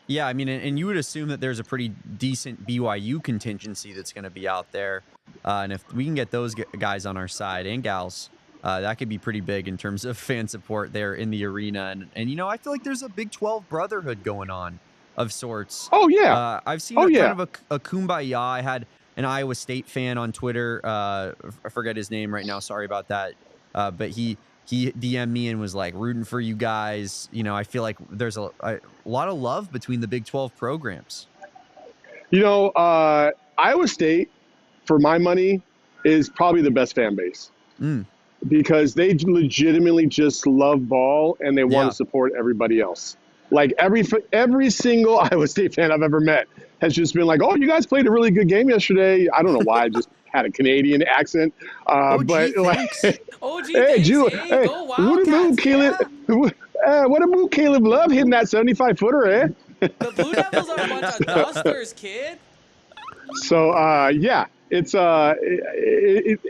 Yeah, I mean, and you would assume that there's a pretty decent BYU contingency that's going to be out there. And if we can get those guys on our side and gals, that could be pretty big in terms of fan support there in the arena. And I feel like there's a Big 12 brotherhood going on of sorts. Oh, yeah. I've seen kind of a kumbaya. I had an Iowa State fan on Twitter. I forget his name right now. Sorry about that. But he DM'd me and was like rooting for you guys. I feel like there's a lot of love between the Big 12 programs. Iowa State, for my money, is probably the best fan base because they legitimately just love ball and they want to support everybody else. Like every single Iowa State fan I've ever met has just been like, "Oh, you guys played a really good game yesterday." I don't know why. I just had a Canadian accent, but like, hey, Julie, hey, what a move, Caleb Love hitting that 75-footer, eh? The Blue Devils are a bunch of dusters, kid. So it's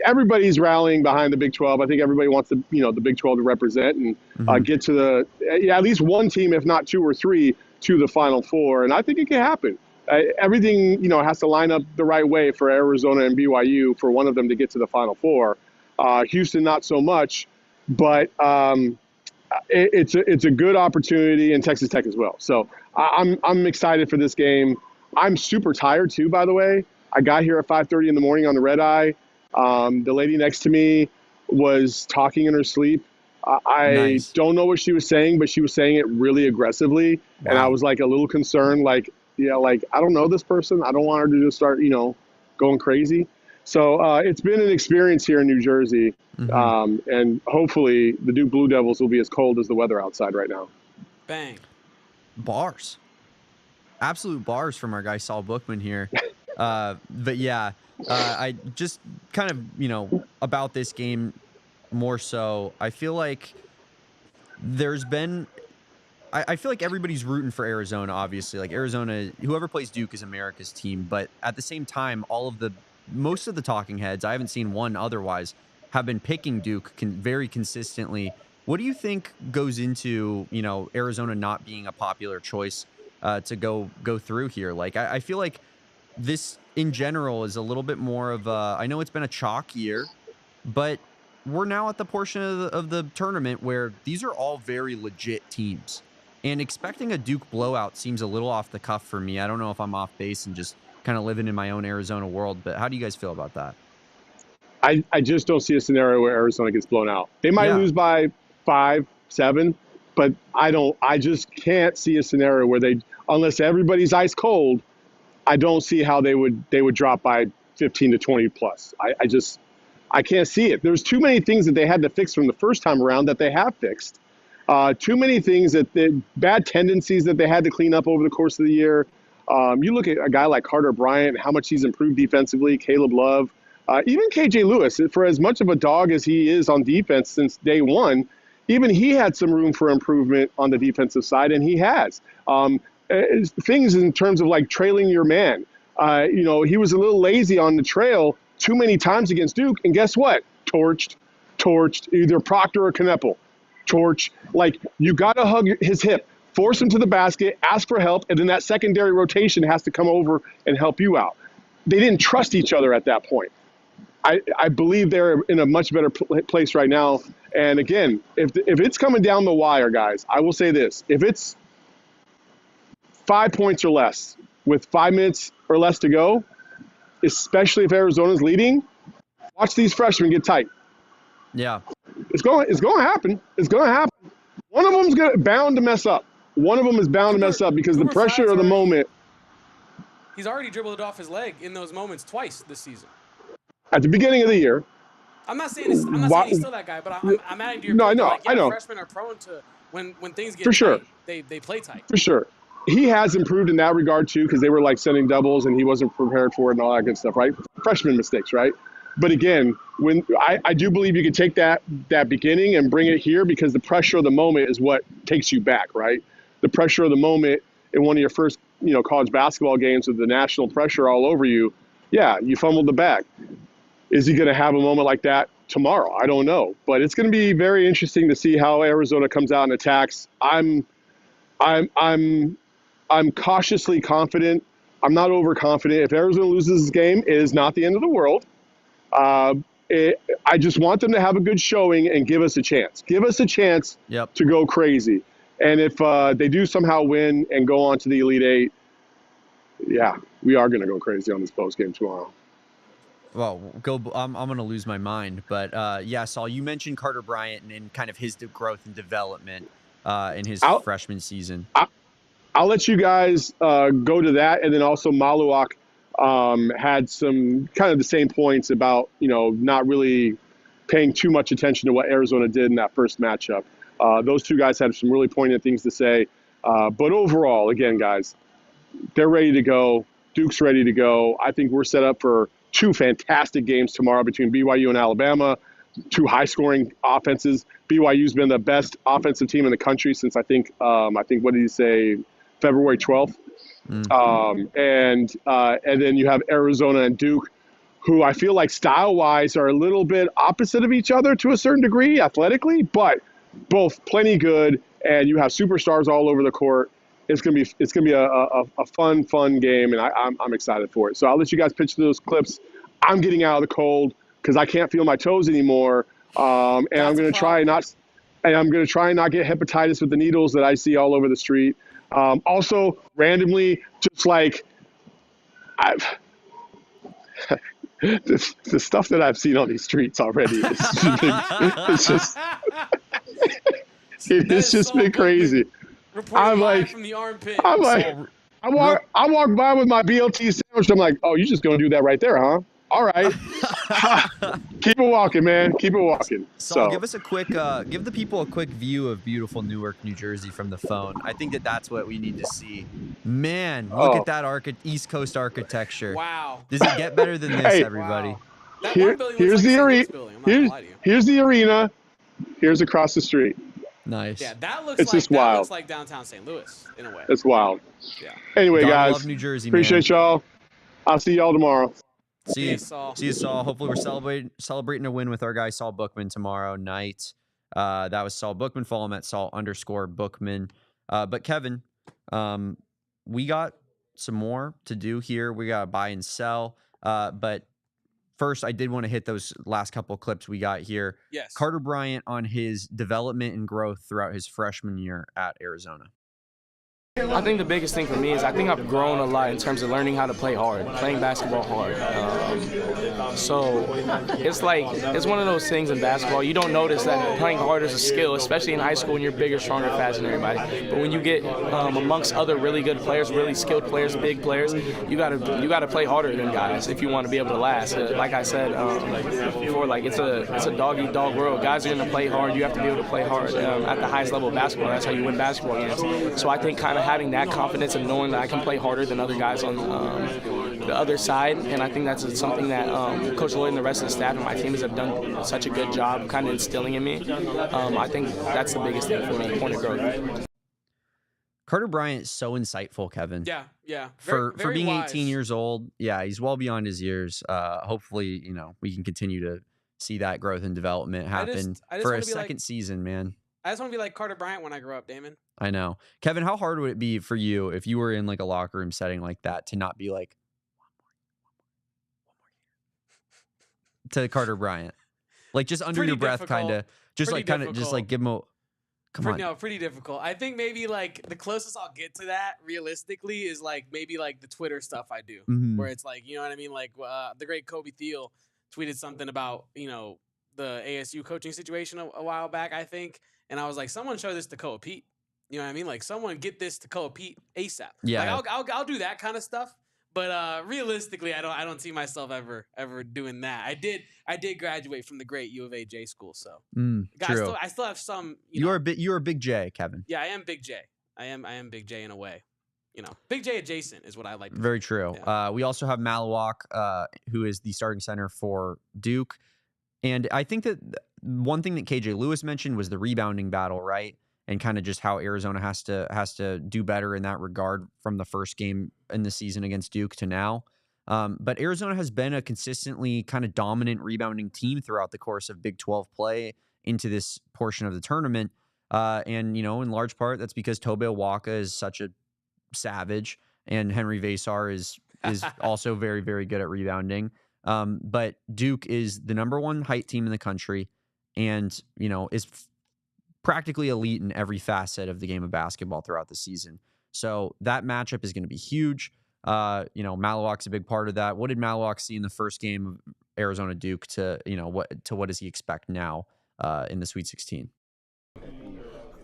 everybody's rallying behind the Big 12. I think everybody wants the Big 12 to represent and get to at least one team, if not 2 or 3, to the Final Four, and I think it can happen. Everything has to line up the right way for Arizona and BYU for one of them to get to the Final Four. Houston, not so much, but it's a good opportunity, and Texas Tech as well. So I'm excited for this game. I'm super tired too, by the way. I got here at 5:30 in the morning on the red eye. The lady next to me was talking in her sleep. I don't know what she was saying, but she was saying it really aggressively, and I was like a little concerned, like I don't know this person. I don't want her to just start, going crazy. So it's been an experience here in New Jersey, and hopefully the Duke Blue Devils will be as cold as the weather outside right now. Bang. Bars. Absolute bars from our guy Saul Bookman here. But yeah, I just kind of, about this game more so, I feel like there's been... I feel like everybody's rooting for Arizona, obviously. Like Arizona, whoever plays Duke is America's team. But at the same time, most of the talking heads, I haven't seen one otherwise, have been picking Duke very consistently. What do you think goes into, Arizona not being a popular choice to go through here? Like, I feel like this in general is a little bit more of I know it's been a chalk year, but we're now at the portion of the tournament where these are all very legit teams. And expecting a Duke blowout seems a little off the cuff for me. I don't know if I'm off base and just kind of living in my own Arizona world, but how do you guys feel about that? I just don't see a scenario where Arizona gets blown out. They might lose by 5, 7, but I just can't see a scenario where unless everybody's ice cold, I don't see how they would drop by 15 to 20 plus. I can't see it. There's too many things that they had to fix from the first time around that they have fixed. Too many things bad tendencies that they had to clean up over the course of the year. You look at a guy like Carter Bryant, how much he's improved defensively, Caleb Love, even KJ Lewis, for as much of a dog as he is on defense since day one, even he had some room for improvement on the defensive side, and he has. Things in terms of like trailing your man. He was a little lazy on the trail too many times against Duke, and guess what? Torched, either Proctor or Kneppel. Torch. Like, you got to hug his hip, force him to the basket, ask for help, and then that secondary rotation has to come over and help you out. They didn't trust each other at that point. I believe they're in a much better place right now. And again, if it's coming down the wire, guys, I will say this. If it's 5 points or less with 5 minutes or less to go, especially if Arizona's leading, watch these freshmen get tight. Yeah. It's going to happen. It's going to happen. One of them's bound to mess up. One of them is bound to mess up because the pressure of the moment. He's already dribbled it off his leg in those moments twice this season. At the beginning of the year. I'm not saying he's still that guy, but I'm adding to your point. I know. Freshmen are prone to when things get tight, they play tight. For sure. He has improved in that regard too, because they were like sending doubles and he wasn't prepared for it and all that good stuff, right? Freshman mistakes, right? But again, when I do believe you can take that beginning and bring it here, because the pressure of the moment is what takes you back, right? The pressure of the moment in one of your first, college basketball games with the national pressure all over you. Yeah, you fumbled the bag. Is he going to have a moment like that tomorrow? I don't know, but it's going to be very interesting to see how Arizona comes out and attacks. I'm cautiously confident. I'm not overconfident. If Arizona loses this game, it is not the end of the world. I just want them to have a good showing and give us a chance. Give us a chance to go crazy. And if they do somehow win and go on to the Elite Eight, yeah, we are going to go crazy on this post game tomorrow. Well, I'm going to lose my mind. But, yeah, Saul, you mentioned Carter Bryant and kind of his growth and development in his freshman season. I'll let you guys go to that. And then also Maluak had some kind of the same points about, not really paying too much attention to what Arizona did in that first matchup. Those two guys had some really poignant things to say. But overall, again, guys, they're ready to go. Duke's ready to go. I think we're set up for 2 fantastic games tomorrow between BYU and Alabama, 2 high-scoring offenses. BYU's been the best offensive team in the country since I think what did he say, February 12th. And then you have Arizona and Duke, who I feel like style-wise are a little bit opposite of each other to a certain degree athletically, but both plenty good, and you have superstars all over the court. It's gonna be a fun game, and I'm excited for it. So I'll let you guys pitch those clips. I'm getting out of the cold because I can't feel my toes anymore, and I'm gonna try and not get hepatitis with the needles that I see all over the street. Also, randomly, just like the stuff that I've seen on these streets already, it's just been crazy. I'm like, from the armpit. I walk by with my BLT sandwich. I'm like, oh, you're just gonna do that right there, huh? All right. Keep it walking, man. Keep it walking. So give us give the people a quick view of beautiful Newark, New Jersey from the phone. I think that's what we need to see. Man, look at that East Coast architecture. Wow. Does it get better than this, everybody? Wow. Here's the arena. Here's the arena. Here's across the street. Nice. Yeah, that looks like downtown St. Louis in a way. It's wild. Yeah. Anyway, Gotta guys, love New Jersey, appreciate y'all. I'll see y'all tomorrow. See you, Saul. Hopefully we're celebrating a win with our guy Saul Bookman tomorrow night. That was Saul Bookman. Follow him at Saul_Bookman. But Kevin, we got some more to do here. We got to buy and sell. But first, I did want to hit those last couple of clips we got here. Yes. Carter Bryant on his development and growth throughout his freshman year at Arizona. I think the biggest thing for me is I think I've grown a lot in terms of learning how to play hard, playing basketball hard. So it's one of those things in basketball. You don't notice that playing hard is a skill, especially in high school when you're bigger, stronger, faster than everybody. But when you get amongst other really good players, really skilled players, big players, you gotta play harder than guys if you want to be able to last. Like I said before, it's a dog-eat-dog world. Guys are gonna play hard. You have to be able to play hard at the highest level of basketball. That's how you win basketball games. So I think kind of having that confidence and knowing that I can play harder than other guys on the other side. And I think that's something that Coach Lloyd and the rest of the staff and my teams have done such a good job kind of instilling in me. I think that's the biggest thing for me, point of growth. Carter Bryant is so insightful, Kevin. Yeah. For Very being wise. 18 years old, yeah, he's well beyond his years. Hopefully, we can continue to see that growth and development happen I just for wanna a be like- second season, man. I just want to be like Carter Bryant when I grow up, Damon. I know. Kevin, how hard would it be for you if you were in like a locker room setting like that to not be like, one more year to Carter Bryant? Like just under Pretty your breath, difficult. kind of. Just Pretty like kind of just like give him a come on. No, pretty difficult. I think maybe like the closest I'll get to that realistically is like maybe like the Twitter stuff I do, Mhm. where it's like, you know what I mean? Like the great Kobe Thiel tweeted something about, the ASU coaching situation a while back, I think. And I was like, someone show this to Koa Pete. You know what I mean? Like someone get this to Koa Pete ASAP. Yeah. Like, I'll do that kind of stuff. But realistically, I don't see myself ever doing that. I did graduate from the great U of A J school, so True. I still have some. You're a big J, Kevin. Yeah, I am Big J. I am Big J in a way. Big J adjacent is what I like to Very say. true. Yeah. We also have Malawak, who is the starting center for Duke. And I think that one thing that KJ Lewis mentioned was the rebounding battle, right? And kind of just how Arizona has to do better in that regard from the first game in the season against Duke to now. But Arizona has been a consistently kind of dominant rebounding team throughout the course of Big 12 play into this portion of the tournament. And, in large part, that's because Tobe Awaka is such a savage, and Henri Veesaar is also very, very good at rebounding. But Duke is the number one height team in the country and, is practically elite in every facet of the game of basketball throughout the season. So that matchup is going to be huge. Malawak's a big part of that. What did Malawak see in the first game of Arizona Duke what does he expect now in the Sweet 16?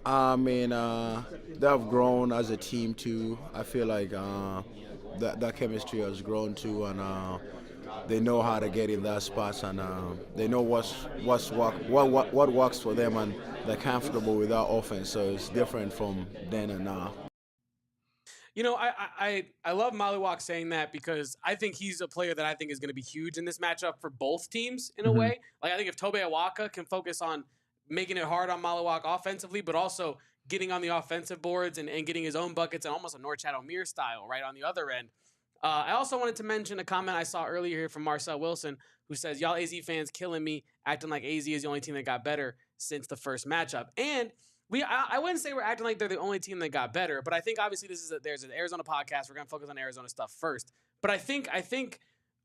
I mean, they've grown as a team too. I feel like that chemistry has grown too, and they know how to get in that spots, and they know what works for them, and they're comfortable with that offense. So it's different from then and now. I love Malawak saying that because I think he's a player that I think is going to be huge in this matchup for both teams in a way. Like I think if Tobe Awaka can focus on making it hard on Malawak offensively, but also getting on the offensive boards and getting his own buckets and almost a Norchad O'Meara style right on the other end. I also wanted to mention a comment I saw earlier here from Marcel Wilson, who says, y'all AZ fans killing me, acting like AZ is the only team that got better since the first matchup. And I wouldn't say we're acting like they're the only team that got better, but I think obviously there's an Arizona podcast. We're going to focus on Arizona stuff first. But I think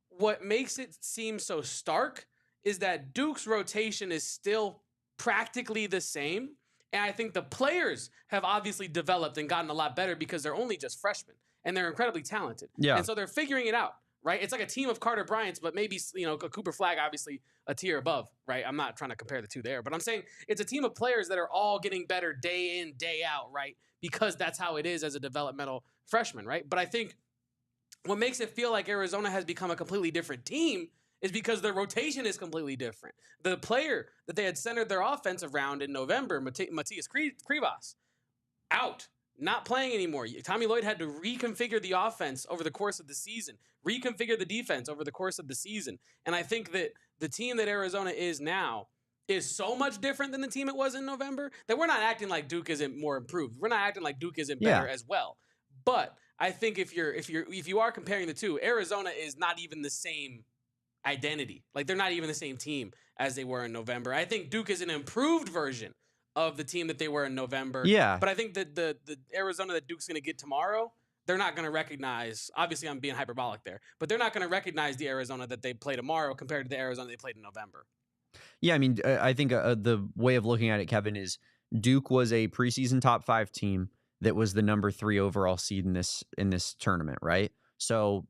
what makes it seem so stark is that Duke's rotation is still practically the same. And I think the players have obviously developed and gotten a lot better because they're only just freshmen and they're incredibly talented. Yeah. And so they're figuring it out, right? It's like a team of Carter Bryants, but maybe, a Cooper Flagg, obviously a tier above, right? I'm not trying to compare the two there, but I'm saying it's a team of players that are all getting better day in, day out, right? Because that's how it is as a developmental freshman, right? But I think what makes it feel like Arizona has become a completely different team is because their rotation is completely different. The player that they had centered their offense around in November, Matthias Krivas, out, not playing anymore. Tommy Lloyd had to reconfigure the offense over the course of the season, reconfigure the defense over the course of the season. And I think that the team that Arizona is now is so much different than the team it was in November that we're not acting like Duke isn't more improved. We're not acting like Duke isn't better as well. But I think if you are comparing the two, Arizona is not even the same identity. Like they're not even the same team as they were in November. I think Duke is an improved version of the team that they were in November. Yeah. But I think that the Arizona that Duke's going to get tomorrow, they're not going to recognize, obviously I'm being hyperbolic there, but they're not going to recognize the Arizona that they play tomorrow compared to the Arizona they played in November. Yeah, I mean, I think the way of looking at it, Kevin, is Duke was a preseason top 5 team that was the number 3 overall seed in this tournament, right? So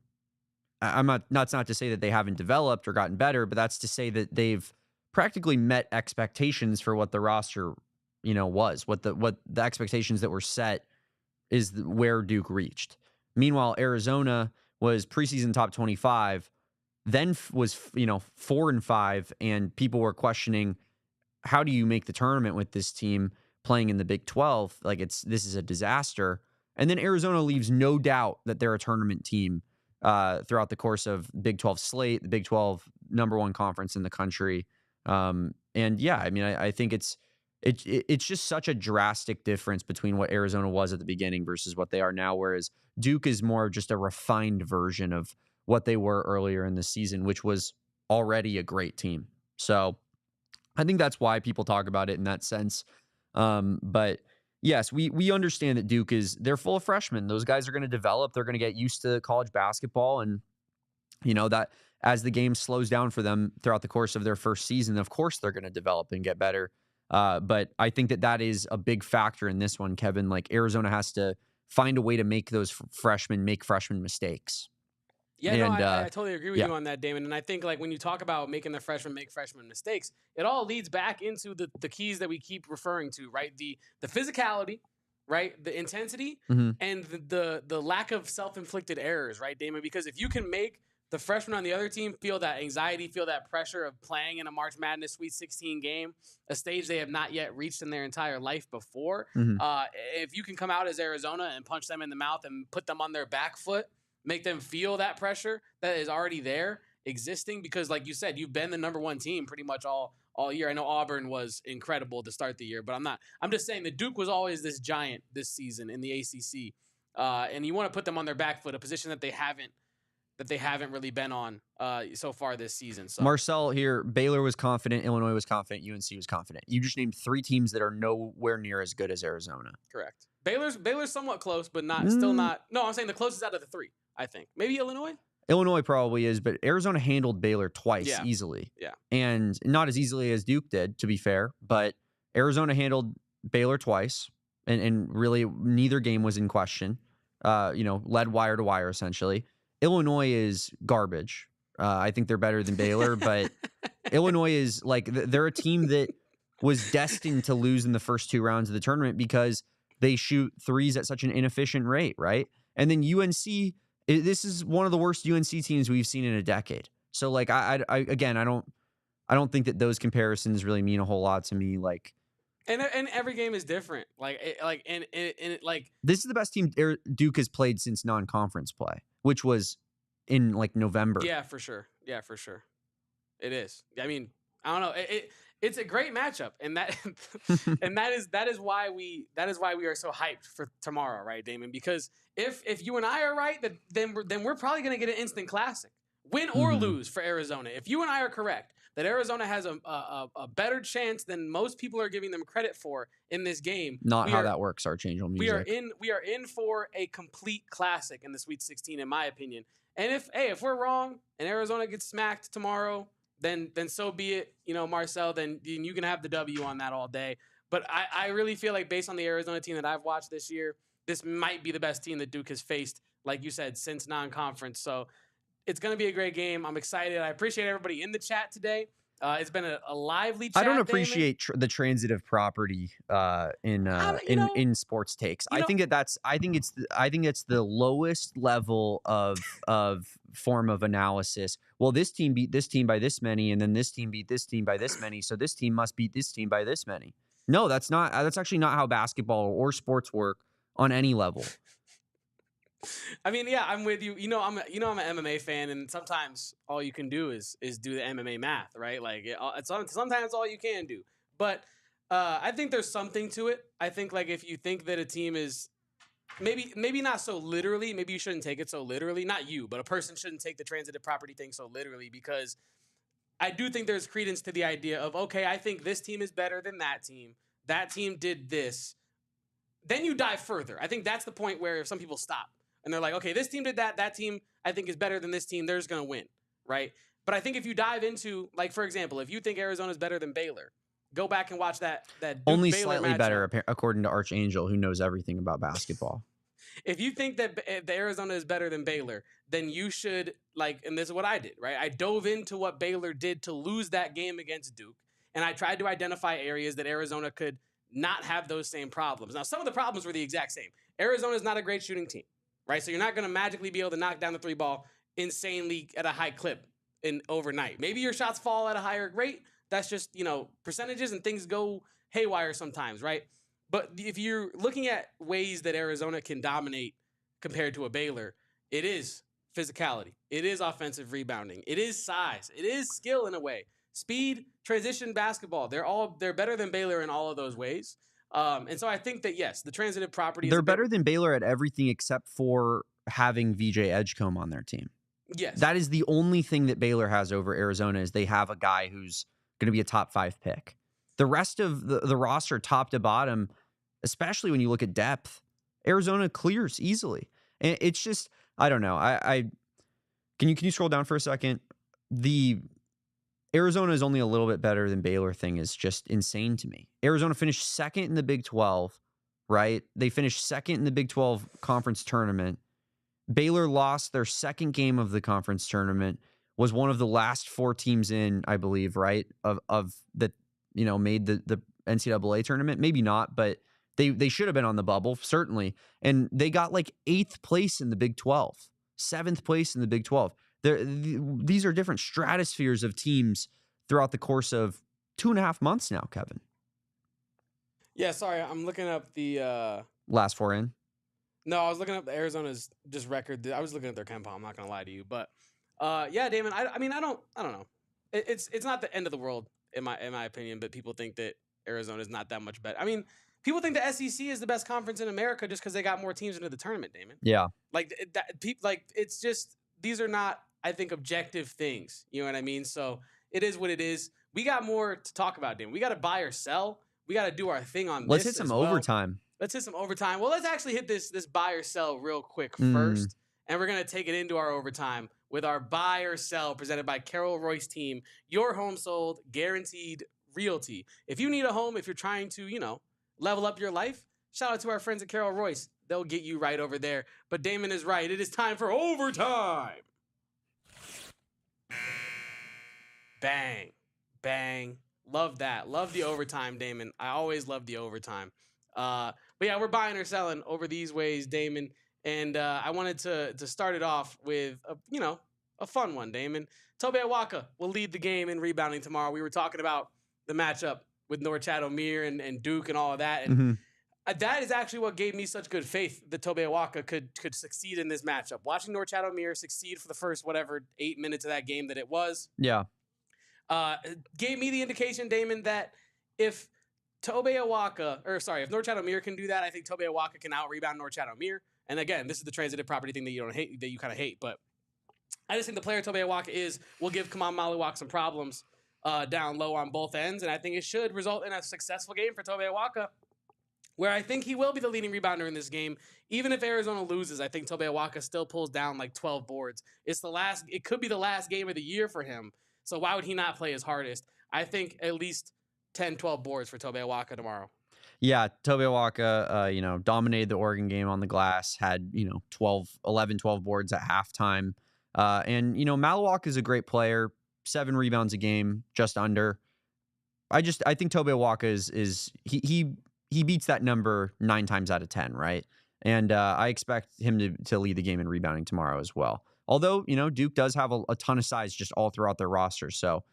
I'm that's not to say that they haven't developed or gotten better, but that's to say that they've practically met expectations for what the roster, was. What the expectations that were set is where Duke reached. Meanwhile, Arizona was preseason top 25, then was 4-5, and people were questioning, how do you make the tournament with this team playing in the Big 12? Like this is a disaster. And then Arizona leaves no doubt that they're a tournament team throughout the course of Big 12 slate, the Big 12 #1 conference in the country. And yeah, I mean, I think it's just such a drastic difference between what Arizona was at the beginning versus what they are now, whereas Duke is more just a refined version of what they were earlier in the season, which was already a great team. So I think that's why people talk about it in that sense. But yes, we understand that Duke they're full of freshmen. Those guys are going to develop. They're going to get used to college basketball. And, that as the game slows down for them throughout the course of their first season, of course, they're going to develop and get better. But I think that is a big factor in this one, Kevin. Like, Arizona has to find a way to make those freshmen make freshman mistakes. Yeah, and, I totally agree with you on that, Damon. And I think, like, when you talk about making the freshmen make freshman mistakes, it all leads back into the keys that we keep referring to, right? The physicality, right? The intensity, and the lack of self-inflicted errors, right, Damon? Because if you can make the freshmen on the other team feel that anxiety, feel that pressure of playing in a March Madness Sweet 16 game, a stage they have not yet reached in their entire life before, if you can come out as Arizona and punch them in the mouth and put them on their back foot, make them feel that pressure that is already there existing, because like you said, you've been the #1 team pretty much all year. I know Auburn was incredible to start the year, but I'm just saying that Duke was always this giant this season in the ACC. And you want to put them on their back foot, a position that they haven't really been on so far this season. So Marcel here, Baylor was confident, Illinois was confident, UNC was confident. You just named 3 teams that are nowhere near as good as Arizona. Correct. Baylor's somewhat close, but still not. No, I'm saying the closest out of the 3, I think. Maybe Illinois? Illinois probably is, but Arizona handled Baylor twice easily. Yeah. And not as easily as Duke did, to be fair, but Arizona handled Baylor twice, and really neither game was in question. Led wire to wire, essentially. Illinois is garbage. I think they're better than Baylor, but Illinois is they're a team that was destined to lose in the first 2 rounds of the tournament because they shoot threes at such an inefficient rate, right? And then UNC, this is one of the worst UNC teams we've seen in a decade. So I don't think that those comparisons really mean a whole lot to me. And every game is different. This is the best team Duke has played since non-conference play, which was in November. Yeah, for sure. It is. I mean, I don't know. It's a great matchup, and that that is why we are so hyped for tomorrow, right, Damon? Because if you and I are right, then we're probably going to get an instant classic, win or lose for Arizona. If you and I are correct that Arizona has a better chance than most people are giving them credit for in this game, not how that works. Archangel music. We are in for a complete classic in the Sweet 16, in my opinion. And if we're wrong and Arizona gets smacked tomorrow, then so be it, Marcel, then you can have the W on that all day. But I really feel like, based on the Arizona team that I've watched this year, this might be the best team that Duke has faced, like you said, since non-conference. So it's going to be a great game. I'm excited. I appreciate everybody in the chat today. It's been a lively chat. I don't appreciate the transitive property in sports takes. I think it's the lowest level of form of analysis. Well, this team beat this team by this many, and then this team beat this team by this many, so this team must beat this team by this many. No, that's actually not how basketball or sports work on any level. I mean, yeah, I'm with you. I'm an MMA fan, and sometimes all you can do is do the MMA math, right? Sometimes all you can do. But I think there's something to it. I think if you think that a team is maybe not so literally, maybe you shouldn't take it so literally. Not you, but a person shouldn't take the transitive property thing so literally, because I do think there's credence to the idea of, okay, I think this team is better than that team. That team did this. Then you dive further. I think that's the point where some people stop. And they're like, okay, this team did that. That team, I think, is better than this team. They're just going to win, right? But I think if you dive into, for example, if you think Arizona's better than Baylor, go back and watch that only Baylor slightly matchup. Better, according to Archangel, who knows everything about basketball. If you think that the Arizona is better than Baylor, then you should, and this is what I did, right? I dove into what Baylor did to lose that game against Duke, and I tried to identify areas that Arizona could not have those same problems. Now, some of the problems were the exact same. Arizona's not a great shooting team. Right, so you're not going to magically be able to knock down the 3 ball insanely at a high clip overnight. Maybe your shots fall at a higher rate. That's just percentages, and things go haywire sometimes, right? But if you're looking at ways that Arizona can dominate compared to a Baylor, it is physicality. It is offensive rebounding. It is size. It is skill in a way. Speed, transition basketball. They're better than Baylor in all of those ways. And so I think that, yes, the transitive property They're better than Baylor at everything except for having VJ Edgecombe on their team. Yes. That is the only thing that Baylor has over Arizona is they have a guy who's going to be a top 5 pick. The rest of the roster, top to bottom, especially when you look at depth, Arizona clears easily. And it's just, I don't know. Can you scroll down for a second? The Arizona is only a little bit better than Baylor thing is just insane to me. Arizona finished second in the Big 12, right? They finished second in the Big 12 conference tournament. Baylor lost their second game of the conference tournament, was one of the last 4 teams in, I believe, right? Of that, made the NCAA tournament. Maybe not, but they should have been on the bubble, certainly. And they got like 8th place in the Big 12, 7th place in the Big 12. These are different stratospheres of teams throughout the course of 2.5 months now, Kevin. Yeah, sorry, I'm looking up the last 4 in. No, I was looking up Arizona's just record. I was looking at their KenPom. I'm not gonna lie to you, but yeah, Damon. I mean, I don't know. It's not the end of the world in my opinion, but people think that Arizona is not that much better. I mean, people think the SEC is the best conference in America just because they got more teams into the tournament, Damon. Yeah, it's just these are not, I think, objective things. You know what I mean? So it is what it is. We got more to talk about, Damon. We got to buy or sell. We got to do our thing on Let's this. hit some overtime. Let's hit some overtime. Well, let's actually hit this buy or sell real quick first. And we're going to take it into our overtime with our buy or sell presented by Carol Royce Team, your home sold, guaranteed realty. If you need a home, if you're trying to, level up your life, shout out to our friends at Carol Royce. They'll get you right over there. But Damon is right. It is time for overtime. Bang. Bang. Love that. Love the overtime, Damon. I always love the overtime. But yeah, we're buying or selling over these ways, Damon. And I wanted to start it off with a fun one, Damon. Tobe Awaka will lead the game in rebounding tomorrow. We were talking about the matchup with Norchad Omier and Duke and all of that. And that is actually what gave me such good faith that Tobe Awaka could succeed in this matchup. Watching Norchad Omier succeed for the first 8 minutes of that game that it was. Yeah. Gave me the indication, Damon, that if Norchad Omier can do that, I think Tobe Awaka can out-rebound Norchad Omier. And again, this is the transitive property thing that you don't hate, that you kind of hate. But I just think the player Tobe Awaka will give Kaman Maliwak some problems down low on both ends. And I think it should result in a successful game for Tobe Awaka, where I think he will be the leading rebounder in this game. Even if Arizona loses, I think Tobe Awaka still pulls down like 12 boards. It could be the last game of the year for him. So why would he not play his hardest? I think at least 10, 12 boards for Tobe Awaka tomorrow. Yeah, Tobe Awaka, dominated the Oregon game on the glass, had, 11, 12 boards at halftime. And Maliwak is a great player, 7 rebounds a game, just under. I think Tobe Awaka is he beats that number 9 times out of 10, right? And I expect him to lead the game in rebounding tomorrow as well. Although, Duke does have a ton of size just all throughout their roster. So,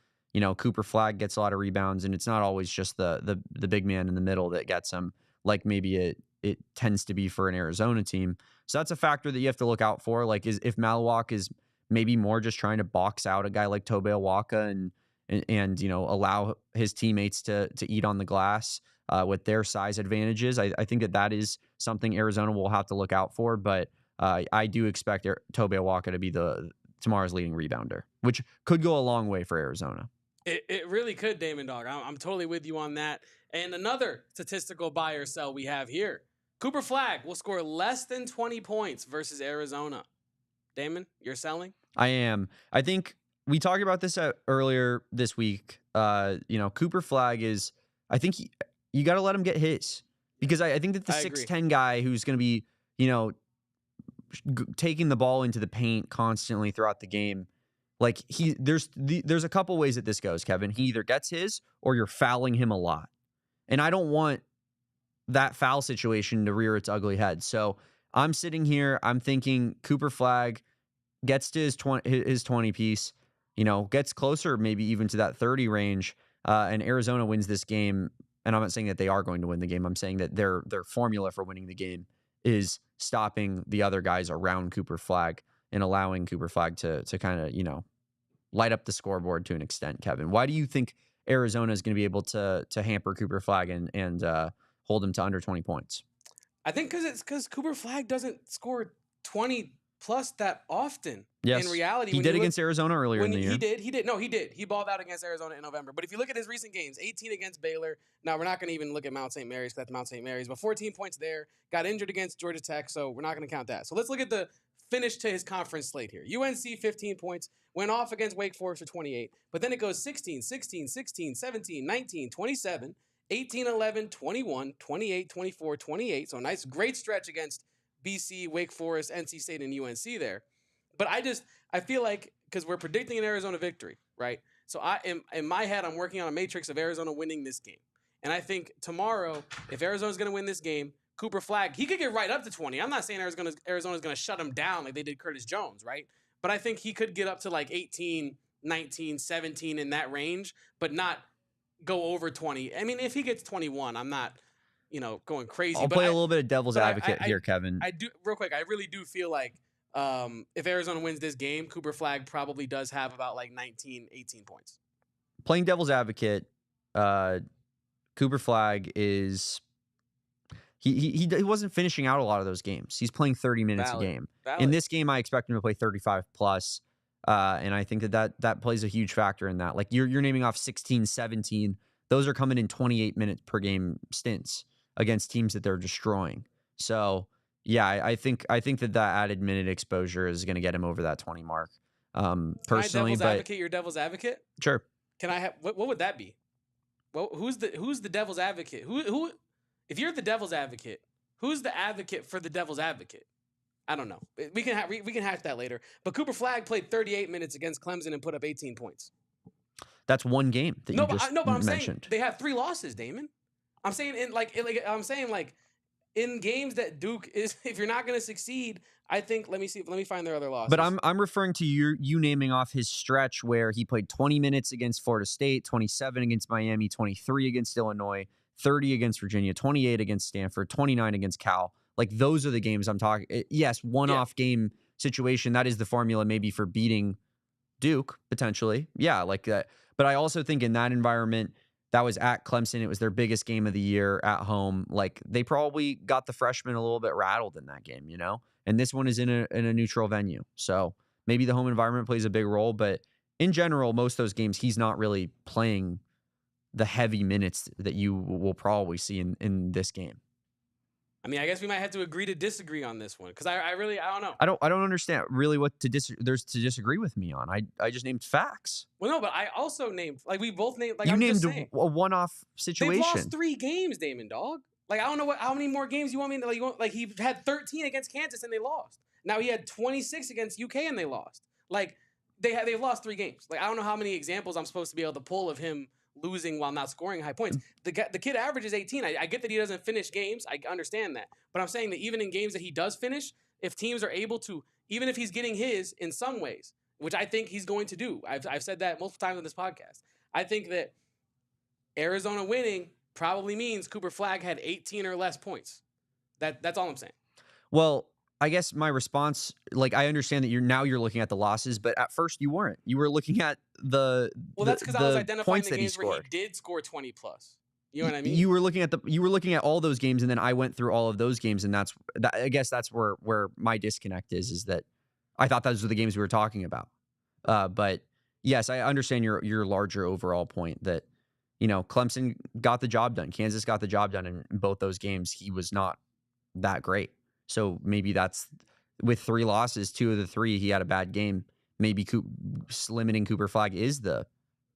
Cooper Flagg gets a lot of rebounds, and it's not always just the big man in the middle that gets them, like maybe it tends to be for an Arizona team. So that's a factor that you have to look out for. Like, if Maliwak is maybe more just trying to box out a guy like Tobe Awaka and allow his teammates to eat on the glass with their size advantages. I think that is something Arizona will have to look out for. But I do expect Tobe Awaka to be tomorrow's leading rebounder, which could go a long way for Arizona. It really could, Damon Dog. I'm totally with you on that. And another statistical buy or sell we have here. Cooper Flagg will score less than 20 points versus Arizona. Damon, you're selling? I am. I think we talked about this earlier this week. Cooper Flagg is, I think you got to let him get his. Because I think that the 6'10 guy who's going to be, taking the ball into the paint constantly throughout the game, like there's a couple ways that this goes, Kevin. He either gets his or you're fouling him a lot. And I don't want that foul situation to rear its ugly head. So I'm sitting here, I'm thinking Cooper Flagg gets to his 20 piece, gets closer maybe even to that 30 range, and Arizona wins this game. and I'm not saying that they are going to win the game. I'm saying that their formula for winning the game is stopping the other guys around Cooper Flagg and allowing Cooper Flagg to kind of, light up the scoreboard to an extent, Kevin. Why do you think Arizona is going to be able to hamper Cooper Flagg and hold him to under 20 points? I think because Cooper Flagg doesn't score 20 plus that often. Yes. In reality, he did against Arizona earlier in the year. He did. No, he did. He balled out against Arizona in November. But if you look at his recent games, 18 against Baylor. Now, we're not going to even look at Mount St. Mary's because that's Mount St. Mary's. But 14 points there. Got injured against Georgia Tech, so we're not going to count that. So let's look at the finish to his conference slate here. UNC, 15 points. Went off against Wake Forest for 28. But then it goes 16, 16, 16, 17, 19, 27, 18, 11, 21, 28, 24, 28. So a nice, great stretch against BC, Wake Forest, NC State, and UNC there. But I feel like, because we're predicting an Arizona victory, right? So in my head, I'm working on a matrix of Arizona winning this game. And I think tomorrow, if Arizona's going to win this game, Cooper Flagg, he could get right up to 20. I'm not saying Arizona's going to shut him down like they did Curtis Jones, right? But I think he could get up to like 18, 19, 17 in that range, but not go over 20. I mean, if he gets 21, I'm not, going crazy. I'll play a little bit of devil's advocate here, Kevin. I do, real quick, I really do feel like if Arizona wins this game, Cooper Flagg probably does have about like 19, 18 points. Playing devil's advocate, Cooper Flagg is he wasn't finishing out a lot of those games. He's playing 30 minutes a game. In this game, I expect him to play 35 plus, and I think that plays a huge factor in that. Like you're naming off 16, 17. Those are coming in 28 minutes per game stints against teams that they're destroying. So yeah, I think that added minute exposure is going to get him over that 20 mark. Personally, Your devil's advocate? Sure. Can I have what would that be? Well, who's the devil's advocate? Who if you're the devil's advocate, who's the advocate for the devil's advocate? I don't know. We can hash that later. But Cooper Flagg played 38 minutes against Clemson and put up 18 points. That's one game that you just but I'm mentioned. saying they have 3 losses, Damon. I'm saying in games that Duke is, if you're not going to succeed, I think let me find their other losses. But I'm referring to you naming off his stretch where he played 20 minutes against Florida State, 27 against Miami, 23 against Illinois, 30 against Virginia, 28 against Stanford, 29 against Cal. Like those are the games I'm talking. Yes, one-off game situation. That is the formula maybe for beating Duke potentially. Yeah, like that. But I also think in that environment, that was at Clemson. It was their biggest game of the year at home. Like they probably got the freshmen a little bit rattled in that game, And this one is in a neutral venue. So maybe the home environment plays a big role, but in general, most of those games, he's not really playing the heavy minutes that you will probably see in this game. I mean, I guess we might have to agree to disagree on this one because I don't know. I don't understand really what there's to disagree with me on. I just named facts. Well, no, but I also named we both named you named a one-off situation. They've lost 3 games, Damon, dog. Like I don't know how many more games you want me to he had 13 against Kansas and they lost. Now he had 26 against UK and they lost. Like they've lost 3 games. Like I don't know how many examples I'm supposed to be able to pull of him losing while not scoring high points. The kid averages 18. I get that he doesn't finish games. I understand that. But I'm saying that even in games that he does finish, if teams are able to, even if he's getting his in some ways, which I think he's going to do. I've said that multiple times on this podcast. I think that Arizona winning probably means Cooper Flagg had 18 or less points. That's all I'm saying. Well, I guess my response, I understand that you're looking at the losses, but at first you weren't. You were looking at that's because I was identifying the games where he did score 20 plus. You know what I mean? You were looking at all those games, and then I went through all of those games, and I guess that's where my disconnect is that I thought those were the games we were talking about. But yes, I understand your larger overall point that Clemson got the job done, Kansas got the job done, and in both those games he was not that great. So maybe that's with 3 losses, 2 of the 3 he had a bad game. Maybe limiting Cooper Flagg is the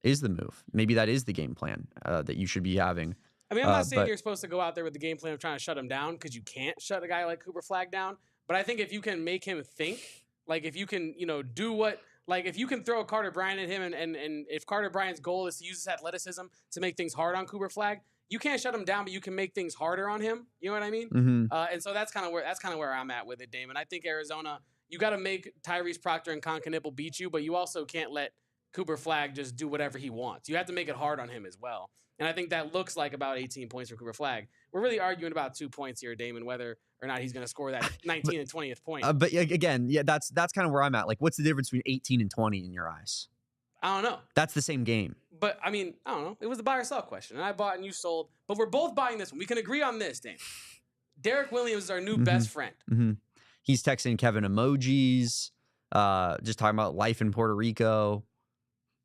move. Maybe that is the game plan that you should be having. I mean, I'm not saying you're supposed to go out there with the game plan of trying to shut him down because you can't shut a guy like Cooper Flagg down. But I think if you can make him think, if you can, do what, if you can throw Carter Bryant at him and if Carter Bryant's goal is to use his athleticism to make things hard on Cooper Flagg, you can't shut him down, but you can make things harder on him. You know what I mean? Mm-hmm. And so that's kind of where I'm at with it, Damon. I think Arizona, you got to make Tyrese Proctor and Con Knipple beat you, but you also can't let Cooper Flagg just do whatever he wants. You have to make it hard on him as well. And I think that looks like about 18 points for Cooper Flagg. We're really arguing about 2 points here, Damon, whether or not he's going to score that 19 and 20th point. But again, that's kind of where I'm at. Like, what's the difference between 18 and 20 in your eyes? I don't know. That's the same game. But, I mean, I don't know. It was the buy or sell question. And I bought and you sold. But we're both buying this one. We can agree on this, Dame. Derrick Williams is our new best friend. He's texting Kevin emojis, just talking about life in Puerto Rico.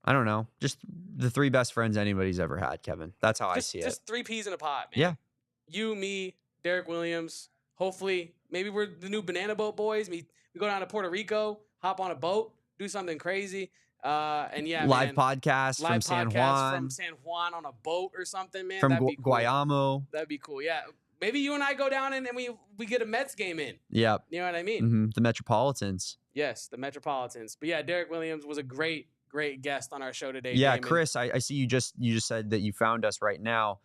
I don't know. Just the 3 best friends anybody's ever had, Kevin. That's how I see it. Just 3 peas in a pod, man. Yeah. You, me, Derrick Williams. Hopefully, maybe we're the new banana boat boys. We go down to Puerto Rico, hop on a boat, do something crazy. And yeah, live podcast from San Juan. From San Juan on a boat or something, man. From That'd be cool. Guayamo. That'd be cool. Yeah. Maybe you and I go down and we get a Mets game in. Yep. You know what I mean? The Metropolitans. Yes, the Metropolitans. But yeah, Derrick Williams was a great guest on our show today. Yeah, Damon. Chris, I see you just said that you found us right now.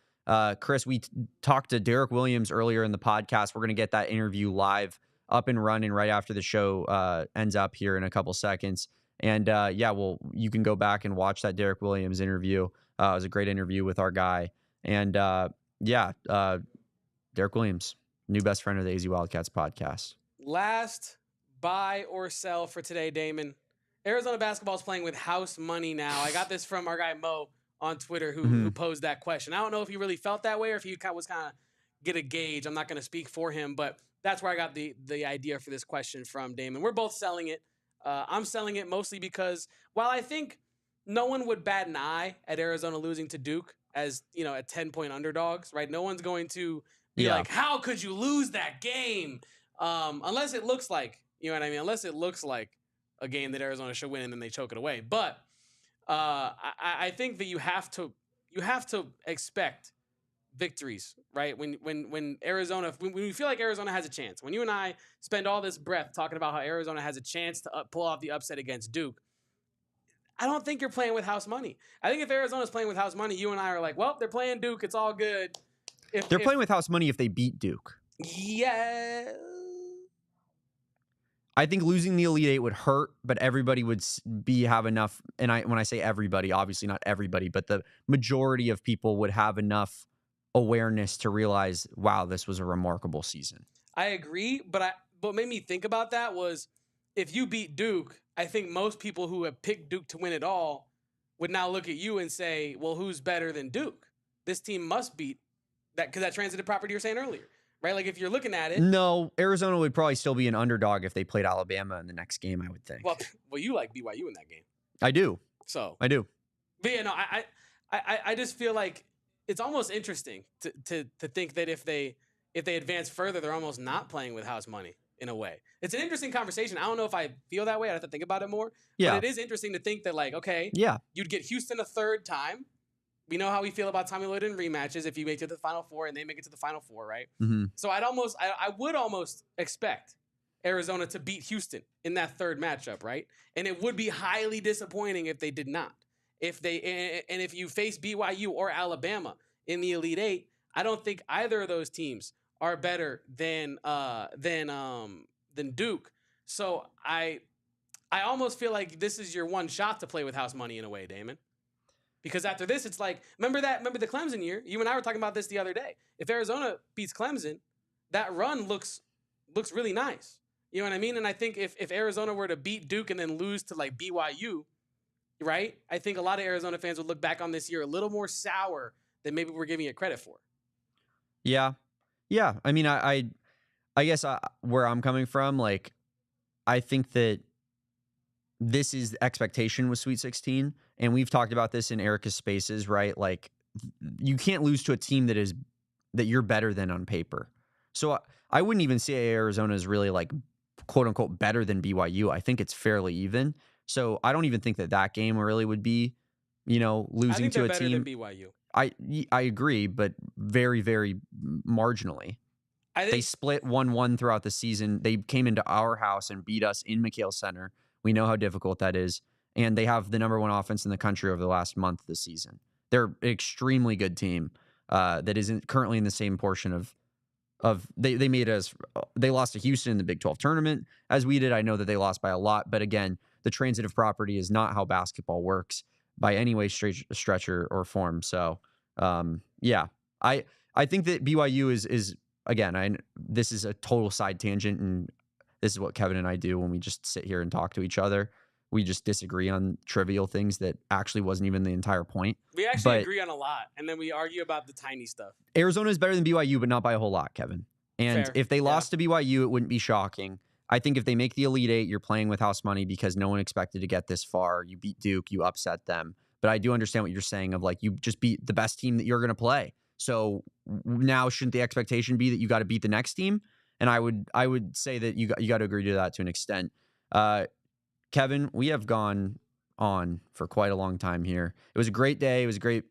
Chris, we talked to Derrick Williams earlier in the podcast. We're going to get that interview live up and running right after the show ends up here in a couple seconds. And you can go back and watch that Derrick Williams interview. It was a great interview with our guy. And Derrick Williams, new best friend of the AZ Wildcats podcast. Last buy or sell for today, Damon. Arizona basketball is playing with house money now. I got this from our guy Mo on Twitter who posed that question. I don't know if he really felt that way or if he was kind of get a gauge. I'm not going to speak for him, but that's where I got the idea for this question from, Damon. We're both selling it. I'm selling it mostly because while I think no one would bat an eye at Arizona losing to Duke as, at 10-point underdogs, right? No one's going to be like, how could you lose that game? Unless it looks like, unless it looks like a game that Arizona should win and then they choke it away. But I think that you have to expect victories, right? When Arizona, when we feel like Arizona has a chance, when you and I spend all this breath talking about how Arizona has a chance to pull off the upset against Duke, I don't think you're playing with house money. I think if Arizona's playing with house money, you and I are like, well, they're playing Duke. It's all good. They're playing with house money if they beat Duke. Yeah. I think losing the Elite Eight would hurt, but everybody would have enough. And when I say everybody, obviously not everybody, but the majority of people would have enough awareness to realize, wow, this was a remarkable season. I agree, but what made me think about that was if you beat Duke, I think most people who have picked Duke to win it all would now look at you and say, well, who's better than Duke? This team must beat that, because that transitive property you were saying earlier, right? Like if you're looking at it. No, Arizona would probably still be an underdog if they played Alabama in the next game, I would think. Well, you like BYU in that game. I do. So. I do. But yeah, no, I just feel like it's almost interesting to think that if they advance further, they're almost not playing with house money in a way. It's an interesting conversation. I don't know if I feel that way. I'd have to think about it more. Yeah. But it is interesting to think that, like, okay, yeah, you'd get Houston a third time. We know how we feel about Tommy Lloyd in rematches if you make it to the Final Four and they make it to the Final Four, right? Mm-hmm. So I would almost expect Arizona to beat Houston in that third matchup, right? And it would be highly disappointing if they did not. If you face BYU or Alabama in the Elite Eight, I don't think either of those teams are better than Duke. So I almost feel like this is your one shot to play with house money in a way, Damon. Because after this, it's like, remember the Clemson year? You and I were talking about this the other day. If Arizona beats Clemson, that run looks really nice. You know what I mean? And I think if Arizona were to beat Duke and then lose to like BYU, right? I think a lot of Arizona fans would look back on this year a little more sour than maybe we're giving it credit for. Yeah. Yeah. I mean, I guess where I'm coming from, like, I think that this is the expectation with Sweet 16. And we've talked about this in Erica's spaces, right? Like, you can't lose to a team that you're better than on paper. So I wouldn't even say Arizona is really like, quote unquote, better than BYU. I think it's fairly even. So I don't even think that game really would be, losing to a team. Better than BYU. I agree, but very, very marginally. They split 1-1 throughout the season. They came into our house and beat us in McHale Center. We know how difficult that is. And they have the number one offense in the country over the last month of the season. They're an extremely good team that isn't currently in the same portion of they lost to Houston in the Big 12 tournament as we did. I know that they lost by a lot, but again, the transitive property is not how basketball works by any way, stretch or form. So Yeah, I think that BYU is again, this is a total side tangent, and this is what Kevin and I do when we just sit here and talk to each other. We just disagree on trivial things that actually wasn't even the entire point. We actually agree on a lot, and then we argue about the tiny stuff. Arizona is better than BYU, but not by a whole lot, Kevin. And if they lost to BYU, it wouldn't be shocking. I think if they make the Elite Eight, you're playing with house money because no one expected to get this far. You beat Duke, you upset them. But I do understand what you're saying of like, you just beat the best team that you're going to play. So now shouldn't the expectation be that you got to beat the next team? And I would say that you got to agree to that to an extent. Kevin, we have gone on for quite a long time here. It was a great day. It was a great,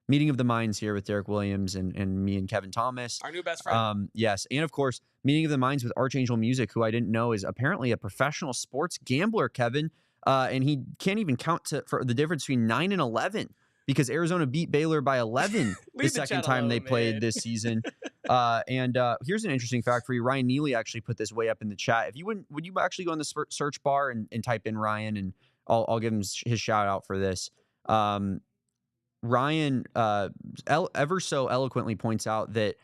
meeting of the minds here with Derrick Williams and me and Kevin Thomas. Our new best friend. Yes. And of course, meeting of the minds with Archangel Music, who I didn't know is apparently a professional sports gambler, Kevin. And he can't even count for the difference between 9 and 11 because Arizona beat Baylor by 11 the second time they played this season. And here's an interesting fact for you. Ryan Neely actually put this way up in the chat. If you would you actually go in the search bar and type in Ryan, and I'll give him his shout out for this. Ryan ever so eloquently points out that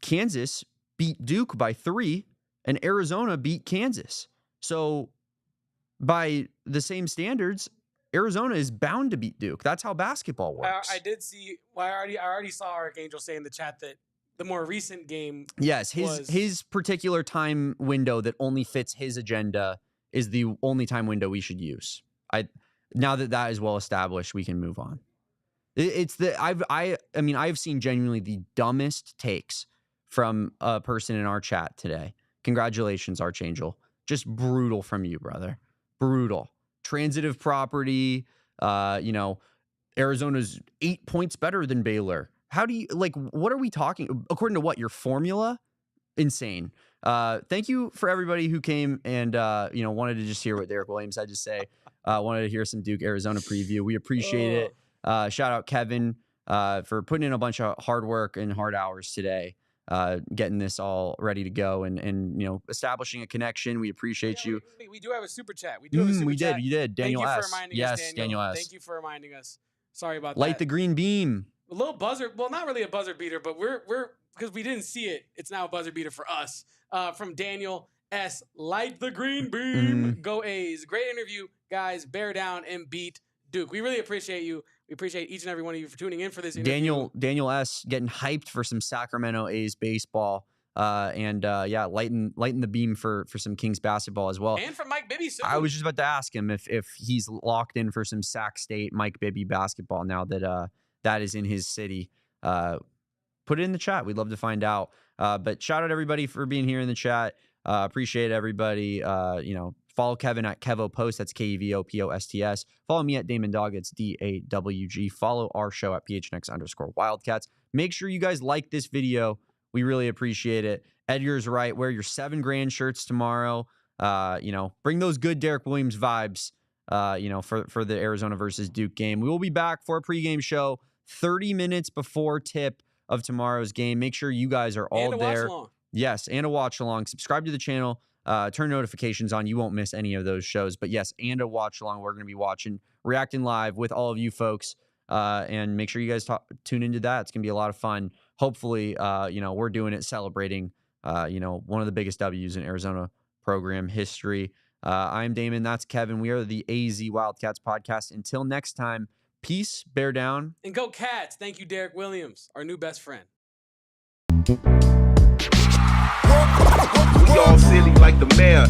Kansas beat Duke by 3 and Arizona beat Kansas. So by the same standards, Arizona is bound to beat Duke. That's how basketball works. I did see. Well, I already saw Archangel say in the chat that the more recent game. Yes, his particular time window that only fits his agenda is the only time window we should use. Now that is well established, we can move on. I've seen genuinely the dumbest takes from a person in our chat today. Congratulations, Archangel. Just brutal from you, brother. Brutal. Transitive property. Arizona's 8 points better than Baylor. How do you what are we talking? According to what, your formula? Insane. Thank you for everybody who came and wanted to just hear what Derrick Williams had to say. Wanted to hear some Duke Arizona preview. We appreciate it. Shout out Kevin for putting in a bunch of hard work and hard hours today, getting this all ready to go and establishing a connection. We appreciate you. We do have a super chat. We did. You did. Daniel Thank you S. For reminding yes, us, Daniel S. Thank you for reminding us. Sorry about that. Light the green beam. A little buzzer. Well, not really a buzzer beater, but we're because we didn't see it. It's now a buzzer beater for us. From Daniel S. Light the green beam. Go A's. Great interview, guys. Bear down and beat Duke. We really appreciate you. We appreciate each and every one of you for tuning in for this interview. Daniel S. getting hyped for some Sacramento A's baseball. Lighting the beam for some Kings basketball as well. And from Mike Bibby soon. I was just about to ask him if he's locked in for some Sac State Mike Bibby basketball now that that is in his city. Put it in the chat. We'd love to find out. But shout out everybody for being here in the chat. Appreciate everybody. Follow Kevin at KevoPost. That's KEVOPOSTS. Follow me at Damon Dog. It's DAWG. Follow our show at PHNX_Wildcats. Make sure you guys like this video. We really appreciate it. Edgar's right. Wear your 7 grand shirts tomorrow. Bring those good Derrick Williams vibes, for the Arizona versus Duke game. We will be back for a pregame show 30 minutes before tip of tomorrow's game. Make sure you guys are all there. Yes, and a watch along. Subscribe to the channel. Turn notifications on. You won't miss any of those shows. But yes, and a watch along. We're going to be reacting live with all of you folks. And make sure you guys tune into that. It's going to be a lot of fun. Hopefully, we're doing it celebrating, one of the biggest W's in Arizona program history. I'm Damon. That's Kevin. We are the AZ Wildcats podcast. Until next time, peace, bear down. And go Cats. Thank you, Derrick Williams, our new best friend. We all silly like the mayor.